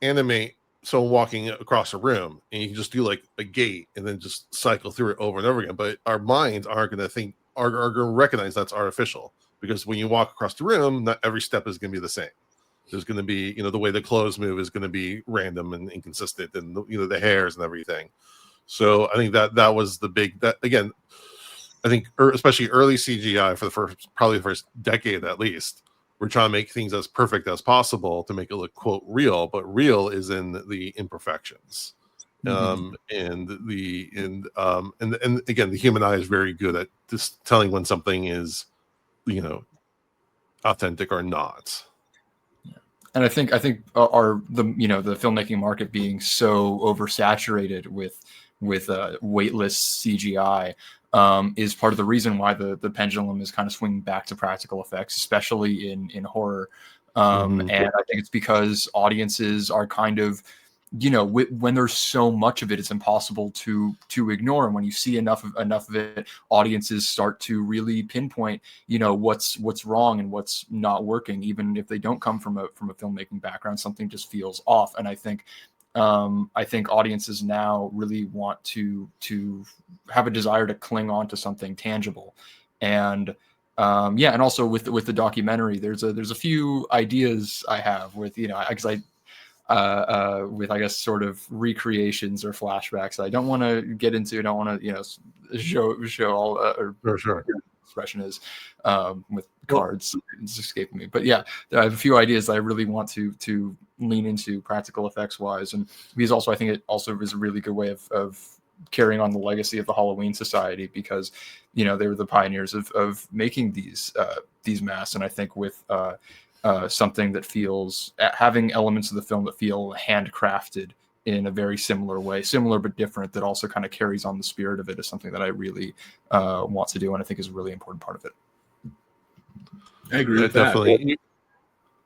animate someone walking across a room and you can just do like a gate and then just cycle through it over and over again. But our minds aren't going to are going to recognize that's artificial, because when you walk across the room, not every step is going to be the same. There's going to be, you know, the way the clothes move is going to be random and inconsistent, and you know, the hairs and everything. So I think that was the big, that again, I think especially early CGI for probably the first decade at least, we're trying to make things as perfect as possible to make it look, quote, real, but real is in the imperfections. And again, the human eye is very good at just telling when something is, you know, authentic or not. And I think the filmmaking market being so oversaturated with weightless CGI is part of the reason why the pendulum is kind of swinging back to practical effects, especially in horror. Mhm. And I think it's because audiences are kind of, you know, when there's so much of it, it's impossible to ignore. And when you see enough of it, audiences start to really pinpoint, you know, what's wrong and what's not working, even if they don't come from a filmmaking background. Something just feels off. And I think audiences now really want to have a desire to cling on to something tangible. And yeah, and also with the documentary, there's a few ideas I have with, you know, because with, I guess, sort of recreations or flashbacks I don't want to get into. I don't want to, you know, show all or Sure. expression is with cards. It's escaping me, but yeah, I have a few ideas that I really want to lean into practical effects wise, and because also I think it also is a really good way of carrying on the legacy of the Halloween Society, because, you know, they were the pioneers of making these masks, and I think with something that feels, having elements of the film that feel handcrafted in a very similar way, similar but different, that also kind of carries on the spirit of it, is something that I really want to do, and I think is a really important part of it. I agree with definitely.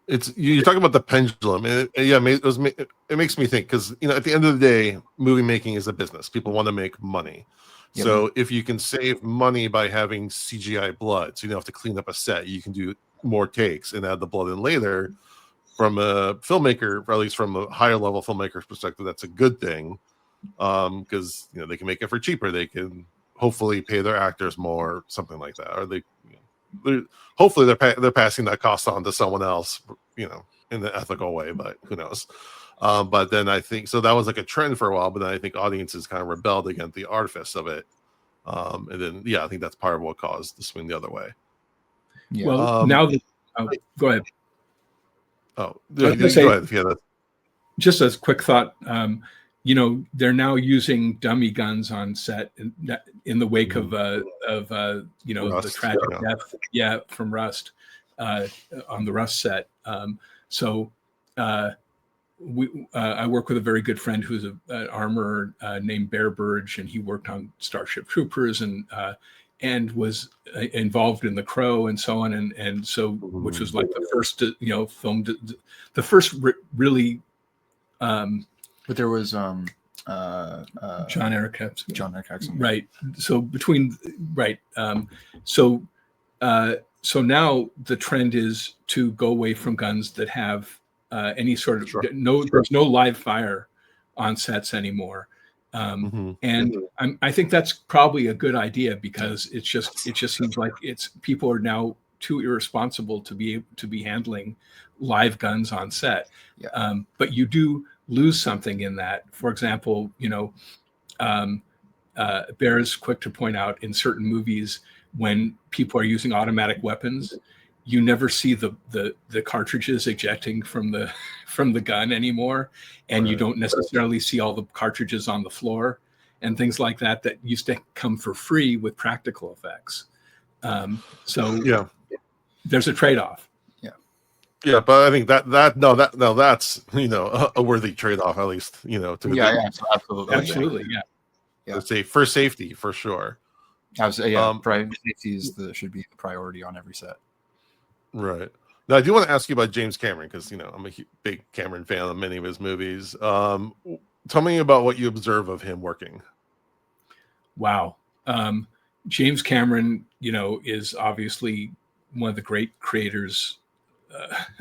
It's, you talk about the pendulum. It makes me think, because, you know, at the end of the day, movie making is a business. People want to make money. Yep. So if you can save money by having CGI blood, so you don't have to clean up a set, you can do more takes and add the blood in later. From a filmmaker, or at least from a higher level filmmaker's perspective, that's a good thing, because, you know, they can make it for cheaper. They can hopefully pay their actors more, something like that, or they, you know, hopefully they're passing that cost on to someone else, you know, in the ethical way, but who knows. But then I think, so that was like a trend for a while, but then I think audiences kind of rebelled against the artifice of it. And then, yeah, I think that's part of what caused the swing the other way. Yeah. Well, now that, go ahead. Oh, I was go gonna say, ahead. Yeah, just as a quick thought, you know, they're now using dummy guns on set in the wake of you know, Rust, the tragic yeah. death, from Rust, on the Rust set. So I work with a very good friend who's an armorer named Bear Burge, and he worked on Starship Troopers and was involved in The Crow and so on, and so, which was like the first, you know, film, the first really. But there was John Eric Hexum. Right. So so now the trend is to go away from guns that have any sort of there's no live fire on sets anymore. And I think that's probably a good idea, because it just seems like people are now too irresponsible to be handling live guns on set. Yeah. But you do lose something in that. For example, you know, Bear is quick to point out, in certain movies, when people are using automatic weapons, you never see the cartridges ejecting from the gun anymore, and you don't necessarily see all the cartridges on the floor and things like that used to come for free with practical effects. So yeah, there's a trade-off. Yeah, but I think that's, you know, a worthy trade-off, at least, you know, to Absolutely, yeah. Let's say for safety, for sure. Safety should be the priority on every set. Right. Now, I do want to ask you about James Cameron, because, you know, I'm a big Cameron fan of many of his movies. Tell me about what you observe of him working. Wow. James Cameron, you know, is obviously one of the great creators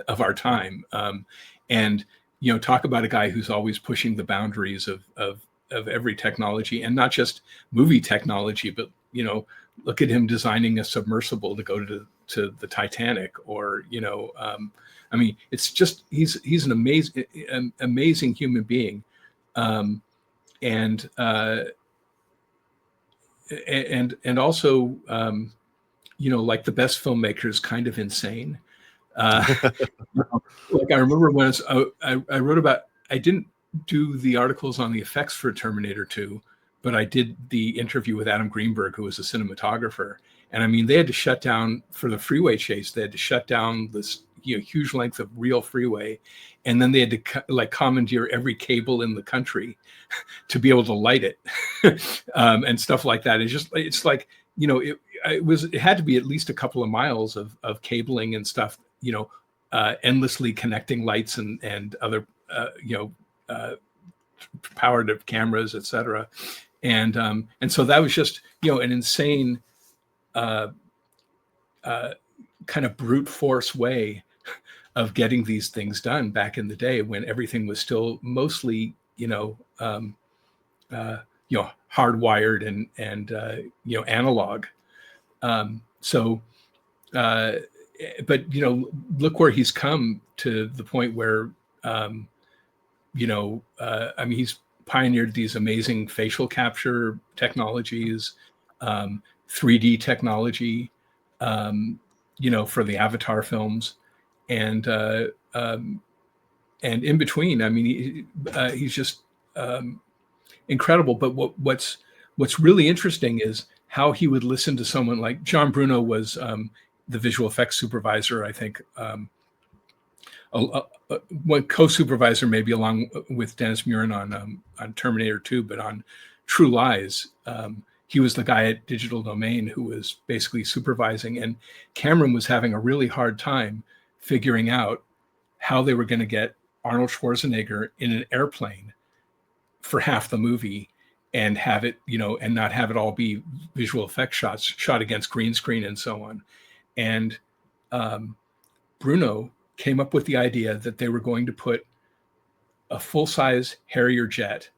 of our time. And, you know, talk about a guy who's always pushing the boundaries of every technology, and not just movie technology, but, you know, look at him designing a submersible to go to the Titanic, or, you know, I mean, it's just, he's an amazing human being. And also, you know, like the best filmmakers, kind of insane. Like I remember when I wrote about, I didn't do the articles on the effects for Terminator 2, but I did the interview with Adam Greenberg, who was a cinematographer. And I mean, they had to shut down, for the freeway chase, they had to shut down this, you know, huge length of real freeway. And then they had to commandeer every cable in the country to be able to light it, and stuff like that. It's like, you know, it had to be at least a couple of miles of cabling and stuff, you know, endlessly connecting lights and other powered of cameras, etc. And so that was just an insane kind of brute force way of getting these things done back in the day when everything was still mostly hardwired and analog. But look where he's come to the point where he's pioneered these amazing facial capture technologies, 3D technology, for the Avatar films, and in between. I mean, he's just incredible. But what's really interesting is how he would listen to someone like John Bruno was the visual effects supervisor, I think. One co-supervisor, maybe along with Dennis Muren on Terminator 2, but on True Lies, he was the guy at Digital Domain who was basically supervising. And Cameron was having a really hard time figuring out how they were going to get Arnold Schwarzenegger in an airplane for half the movie and have it, and not have it all be visual effects shots shot against green screen and so on. And Bruno came up with the idea that they were going to put a full-size Harrier jet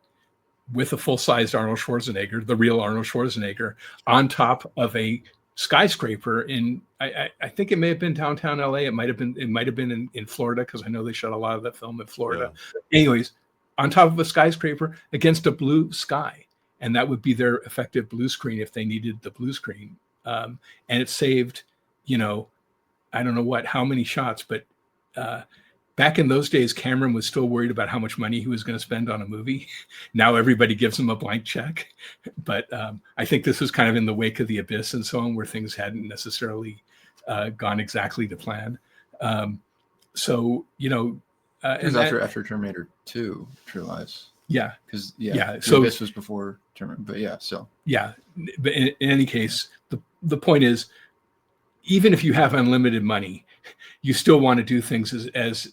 with a full-sized Arnold Schwarzenegger, the real Arnold Schwarzenegger, on top of a skyscraper in, I think it may have been downtown LA. It might have been in Florida, because I know they shot a lot of that film in Florida. Yeah. Anyways, on top of a skyscraper against a blue sky. And that would be their effective blue screen if they needed the blue screen. And it saved, I don't know how many shots, but back in those days, Cameron was still worried about how much money he was going to spend on a movie. Now everybody gives him a blank check. But I think this was kind of in the wake of The Abyss and so on, where things hadn't necessarily gone exactly to plan. It was after Terminator 2, True Lies. Yeah. Because so this was before Terminator, but yeah, so. Yeah, but in any case, the point is, even if you have unlimited money, you still want to do things as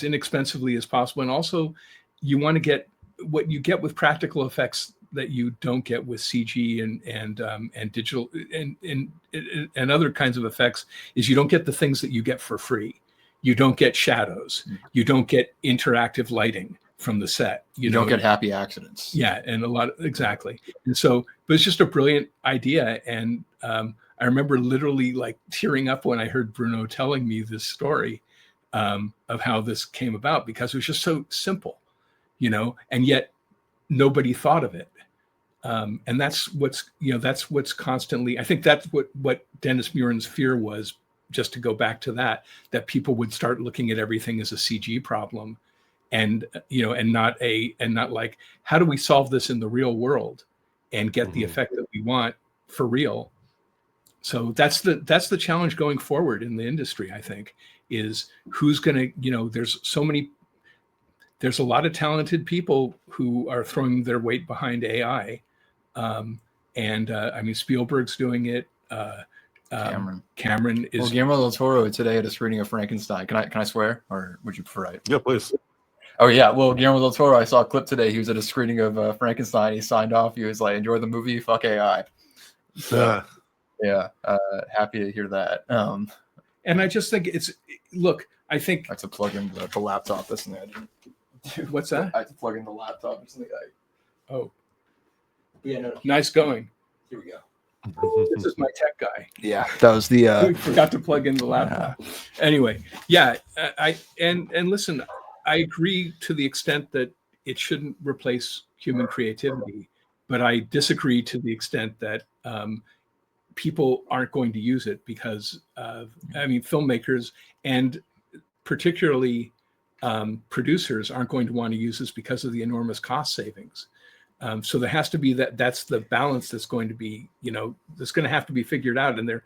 inexpensively as possible, and also you want to get what you get with practical effects that you don't get with CG and digital and other kinds of effects. Is you don't get the things that you get for free. You don't get shadows. You don't get interactive lighting from the set. You don't get happy accidents. Yeah, and exactly. And so, but it's just a brilliant idea. And I remember literally like tearing up when I heard Bruno telling me this story of how this came about, because it was just so simple, and yet nobody thought of it. And that's what's constantly, I think that's what Dennis Muren's fear was, just to go back to that people would start looking at everything as a CG problem. And not like, how do we solve this in the real world and get the effect that we want for real? So that's the challenge going forward in the industry, I think, is who's going to, there's a lot of talented people who are throwing their weight behind AI. I mean, Spielberg's doing it. Cameron is. Well, Guillermo del Toro today at a screening of Frankenstein. Can I swear, or would you prefer I? Yeah, please. Oh yeah, well, Guillermo del Toro, I saw a clip today. He was at a screening of Frankenstein. He signed off. He was like, "Enjoy the movie, fuck AI." So, yeah, happy to hear that. And I just think I think I have to plug in the laptop. That's an edge. What's that? I have to plug in the laptop. It's like, oh, yeah, no. Nice going. Here we go. This is my tech guy. Yeah, that was the. We forgot to plug in the laptop. Anyway, yeah, and listen. I agree to the extent that it shouldn't replace human creativity, but I disagree to the extent that people aren't going to use it because, filmmakers and particularly producers aren't going to want to use this because of the enormous cost savings. So there has to be that's the balance that's going to be, that's going to have to be figured out. And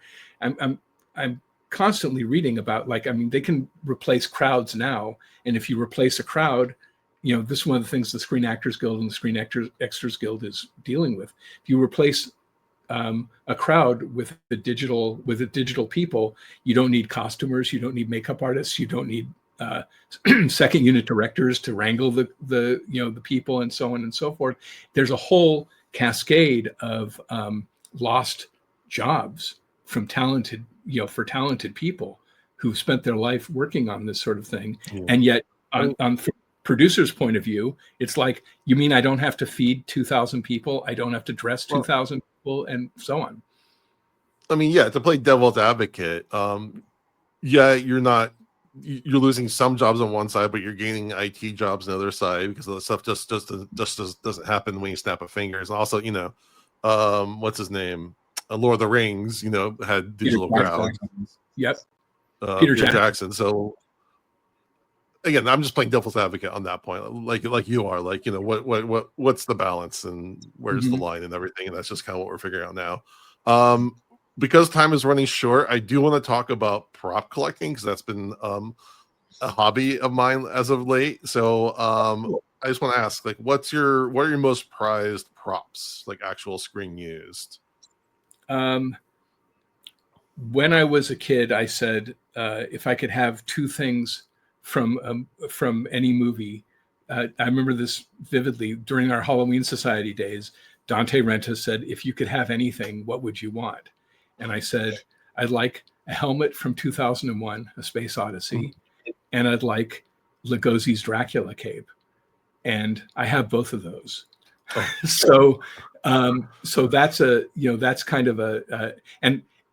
I'm constantly reading about, they can replace crowds now. And if you replace a crowd, this is one of the things the Screen Actors Guild and the Screen Extras Guild is dealing with. If you replace a crowd with the digital people. You don't need costumers, you don't need makeup artists, you don't need second unit directors to wrangle the people and so on and so forth. There's a whole cascade of lost jobs from talented people who've spent their life working on this sort of thing. Yeah. And yet on producer's point of view, it's like, you mean I don't have to feed 2,000 people, I don't have to dress 2,000 people, and so on. I mean, yeah, to play devil's advocate, yeah, you're losing some jobs on one side, but you're gaining IT jobs on the other side, because the stuff just doesn't happen when you snap of fingers. And also, what's his name? Lord of the Rings, had digital crowds. Yep. Peter Jackson. So again, I'm just playing devil's advocate on that point, like you are, like, what's the balance and where's the line and everything, and that's just kind of what we're figuring out now. Because time is running short, I do want to talk about prop collecting, because that's been a hobby of mine as of late. So I just want to ask, like, what are your most prized props, like actual screen used? When I was a kid, I said, if I could have two things from any movie, I remember this vividly during our Halloween Society days. Dante Renta said, if you could have anything, what would you want? And I said, I'd like a helmet from 2001, A Space Odyssey, and I'd like Lugosi's Dracula cape. And I have both of those. So that's that's kind of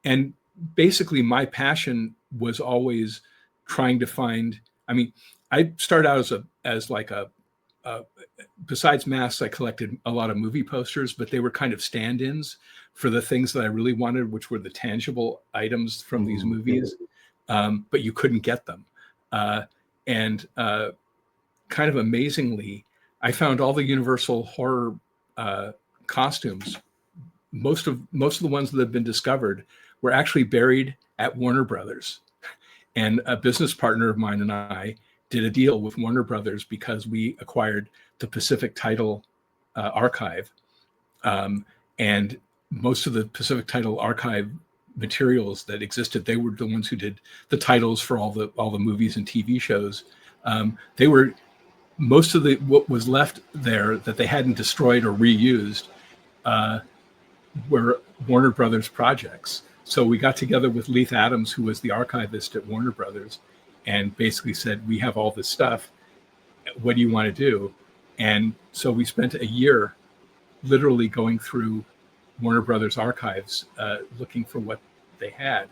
and basically my passion was always trying to find. I mean, I started out as besides masks, I collected a lot of movie posters, but they were kind of stand-ins for the things that I really wanted, which were the tangible items from these movies, but you couldn't get them. And kind of amazingly, I found all the Universal horror costumes. Most of the ones that have been discovered were actually buried at Warner Brothers. And a business partner of mine and I did a deal with Warner Brothers because we acquired the Pacific Title archive. And most of the Pacific Title archive materials that existed, they were the ones who did the titles for all the movies and TV shows. They were most of what was left there that they hadn't destroyed or reused were Warner Brothers projects. So we got together with Leith Adams, who was the archivist at Warner Brothers, and basically said, we have all this stuff. What do you want to do? And so we spent a year literally going through Warner Brothers archives, looking for what they had.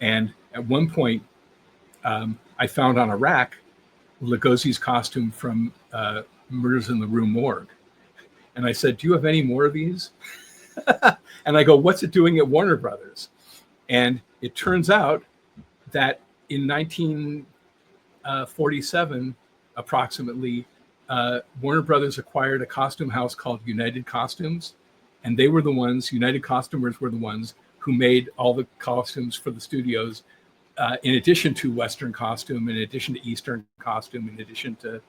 And at one point, I found on a rack Lugosi's costume from Murders in the Rue Morgue. And I said, do you have any more of these? And I go, what's it doing at Warner Brothers? And it turns out that in 1947, approximately, Warner Brothers acquired a costume house called United Costumes. And they were the ones, United Costumers were the ones who made all the costumes for the studios, in addition to Western costume, in addition to Eastern costume, in addition to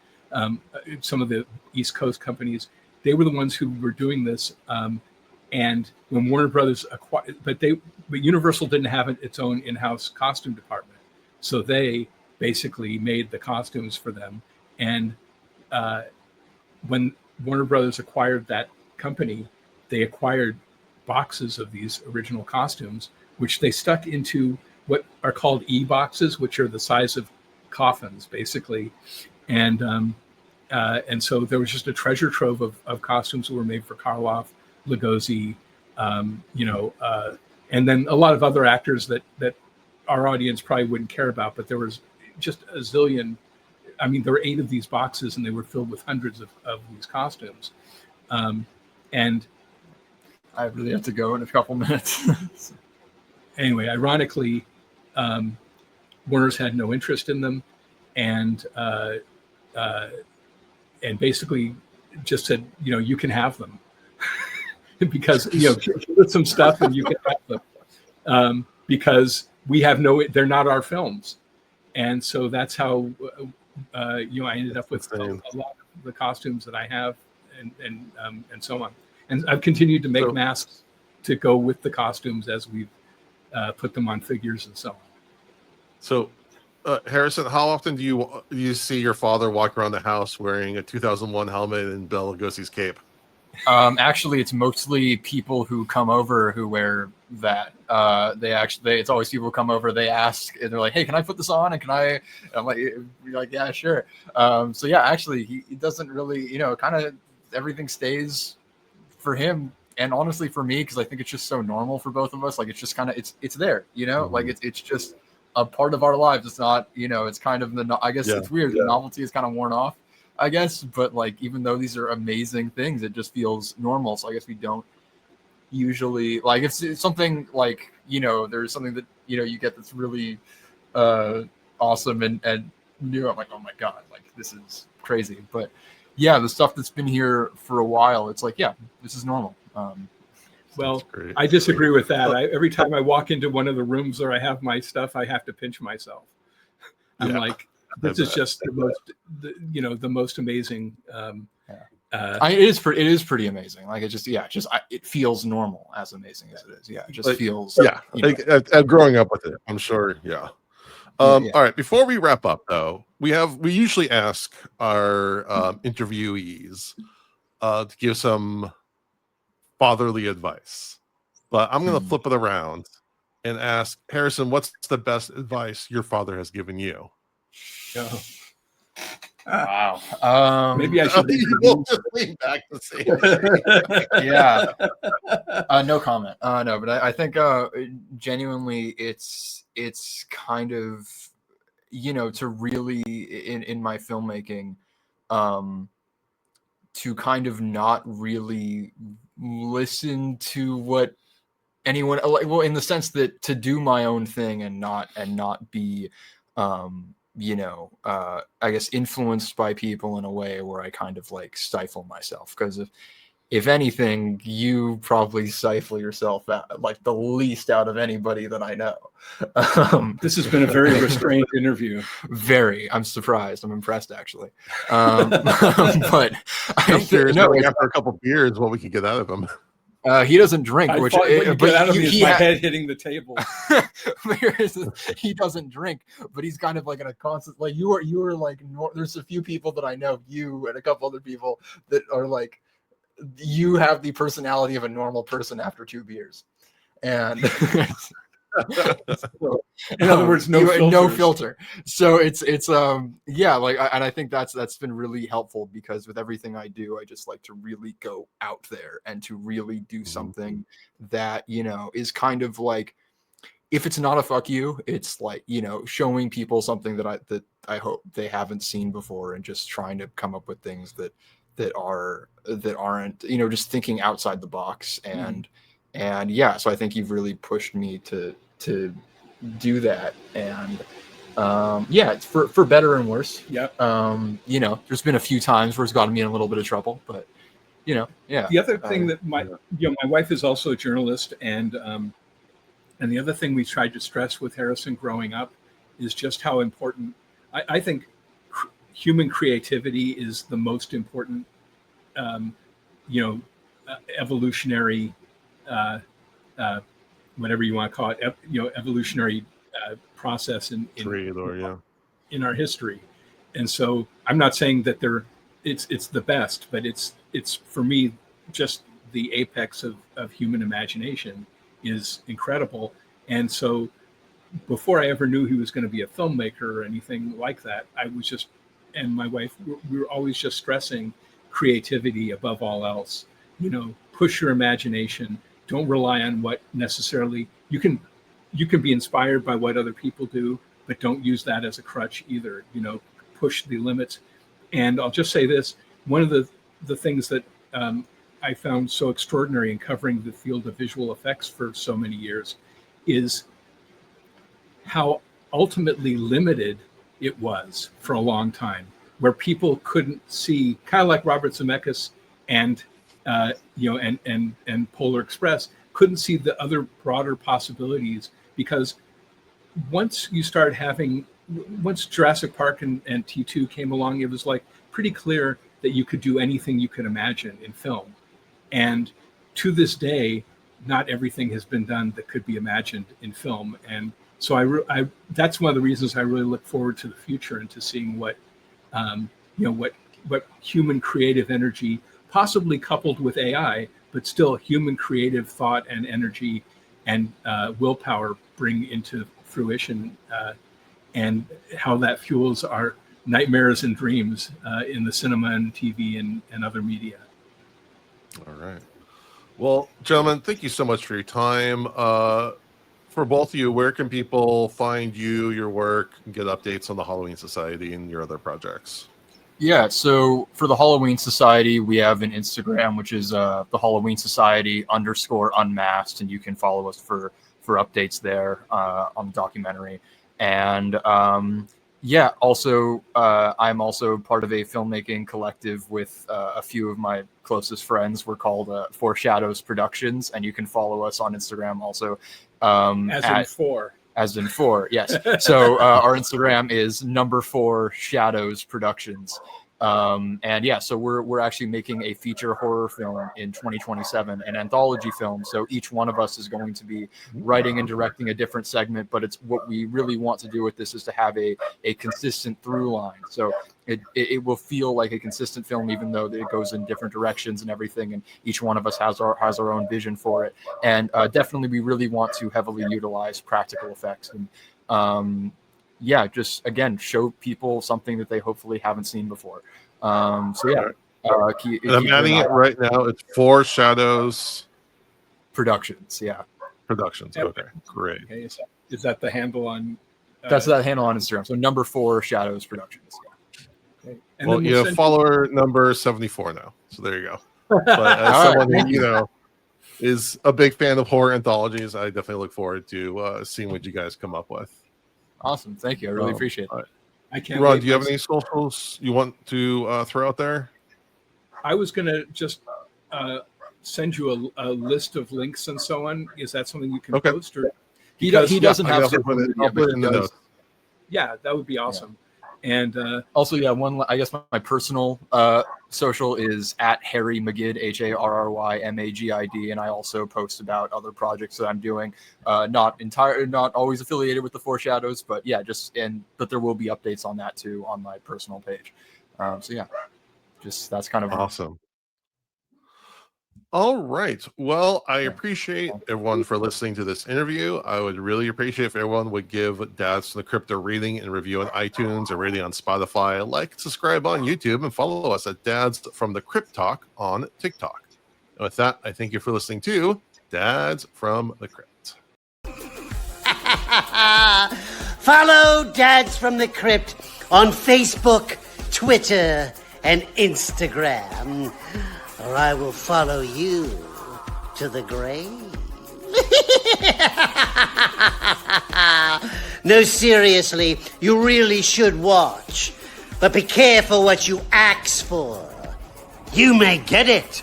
some of the East Coast companies. They were the ones who were doing this. And when Warner Brothers acquired, but Universal didn't have its own in-house costume department. So they basically made the costumes for them. And when Warner Brothers acquired that company, they acquired boxes of these original costumes, which they stuck into what are called E-boxes, which are the size of coffins, basically. And so there was just a treasure trove of costumes that were made for Karloff, Lugosi, and then a lot of other actors that our audience probably wouldn't care about, but there was just a zillion. I mean, there were 8 of these boxes, and they were filled with hundreds of these costumes. And I really have to go in a couple minutes. Anyway, ironically, Warner's had no interest in them, and basically just said, you can have them. Because put some stuff and you can have them, because we have they're not our films. And so that's how I ended up with a lot of the costumes that I have, and so on. And I've continued to make masks to go with the costumes as we've put them on figures and so on. So, Harrison, how often do you see your father walk around the house wearing a 2001 helmet and Bela Lugosi's cape? Actually, it's mostly people who come over who wear that. It's always people who come over. They ask, and they're like, "Hey, can I put this on?" And can I? And I'm like, "You're like, yeah, sure." So yeah, actually, he doesn't really, kind of everything stays for him, and honestly for me, because I think it's just so normal for both of us. Like it's just kind of it's there, like it's just a part of our lives. It's not, it's kind of I guess it's weird. The novelty is kind of worn off, I guess, but like even though these are amazing things, it just feels normal. So I guess we don't usually like if it's something like there's something that you get that's really awesome and new. I'm like, oh my god, like this is crazy. But yeah, the stuff that's been here for a while, it's like, yeah, this is normal. Well, I disagree with that. Every time I walk into one of the rooms or I have my stuff, I have to pinch myself. I'm like, this is just the most amazing. It is pretty amazing. Like it feels normal, as amazing as it is. Yeah, it just feels. Yeah, growing up with it, I'm sure. Yeah. All right. Before we wrap up, though, we usually ask our interviewees to give some fatherly advice, but I'm going to flip it around and ask Harrison, what's the best advice your father has given you? Wow. Maybe I should just lean back to say yeah. No comment. No, but I think genuinely it's kind of to really in my filmmaking to kind of not really listen to what anyone in the sense that to do my own thing and not be I guess influenced by people in a way where I kind of like stifle myself, because if anything, you probably stifle yourself out, like the least out of anybody that I know. This has been a very restrained interview. Very. I'm surprised. I'm impressed, actually. But I'm curious after a couple beers, what we could get out of him. He doesn't drink, what you get out of me is my head hitting the table. He doesn't drink, but he's kind of like in a constant, like you are like, there's a few people that I know, you and a couple other people that are like, you have the personality of a normal person after 2 beers. And so, in other words, no filter. So it's yeah, like and I think that's been really helpful, because with everything I do, I just like to really go out there and to really do something that is kind of like, if it's not a fuck you, it's like showing people something that I hope they haven't seen before, and just trying to come up with things that aren't just thinking outside the box. And yeah, so I think you've really pushed me to do that, and yeah, it's for better and worse. There's been a few times where it's gotten me in a little bit of trouble, but yeah. The other thing that my wife is also a journalist, and the other thing we tried to stress with Harrison growing up is just how important I think human creativity is the most important evolutionary whatever you want to call it, evolutionary process in our history. And so I'm not saying that it's the best, but it's for me, just the apex of human imagination is incredible. And so before I ever knew he was going to be a filmmaker or anything like that, I was just, and my wife, we were always just stressing creativity above all else. Push your imagination. Don't rely on what necessarily you can be inspired by what other people do, but don't use that as a crutch either. Push the limits. And I'll just say this: one of the things that I found so extraordinary in covering the field of visual effects for so many years is how ultimately limited it was for a long time, where people couldn't see, kind of like Robert Zemeckis and Polar Express, couldn't see the other broader possibilities, because once Jurassic Park and T2 came along, it was like pretty clear that you could do anything you could imagine in film. And to this day, not everything has been done that could be imagined in film. And so that's one of the reasons I really look forward to the future and to seeing what human creative energy, possibly coupled with AI, but still human creative thought and energy and willpower bring into fruition, and how that fuels our nightmares and dreams in the cinema and TV and other media. All right. Well, gentlemen, thank you so much for your time. For both of you, where can people find you, your work, and get updates on the Halloween Society and your other projects? Yeah, so for the Halloween Society, we have an Instagram, which is the Halloween Society _unmasked, and you can follow us for updates there on the documentary. And also I'm also part of a filmmaking collective with a few of my closest friends. We're called Foreshadows Productions, and you can follow us on Instagram also. As in four, yes. So our Instagram is #4 Shadows Productions. And yeah, so we're actually making a feature horror film in 2027, an anthology film. So each one of us is going to be writing and directing a different segment, but it's what we really want to do with this is to have a consistent through line. So it will feel like a consistent film, even though it goes in different directions and everything. And each one of us has our own vision for it. And definitely, we really want to heavily utilize practical effects and just again show people something that they hopefully haven't seen before. I'm adding it right now. It's Foreshadows Productions. Yeah, Productions. Yep. Okay, great. Okay, is that the handle on? That's that handle on Instagram. So #4 Shadows Productions. Okay. And Well, you have follower number 74 now, so there you go. But as someone who is a big fan of horror anthologies, I definitely look forward to seeing what you guys come up with. Awesome, thank you. I really appreciate it. I can't. Ron, do you have any socials you want to throw out there? I was going to just send you a list of links and so on. Is that something you can post? Or he doesn't have to put it in the notes. Yeah, that would be awesome. And also, I guess my personal social is at Harry Magid, HARRYMAGID, and I also post about other projects that I'm doing. Not always affiliated with the Foreshadows, but yeah, but there will be updates on that too on my personal page. That's kind of awesome. All right. Well, I appreciate everyone for listening to this interview. I would really appreciate if everyone would give Dads from the Crypt a rating and review on iTunes, a rating on Spotify, like, subscribe on YouTube, and follow us at Dads from the Crypt Talk on TikTok. And with that, I thank you for listening to Dads from the Crypt. Follow Dads from the Crypt on Facebook, Twitter, and Instagram, or I will follow you to the grave. No, seriously, you really should watch. But be careful what you ask for. You may get it.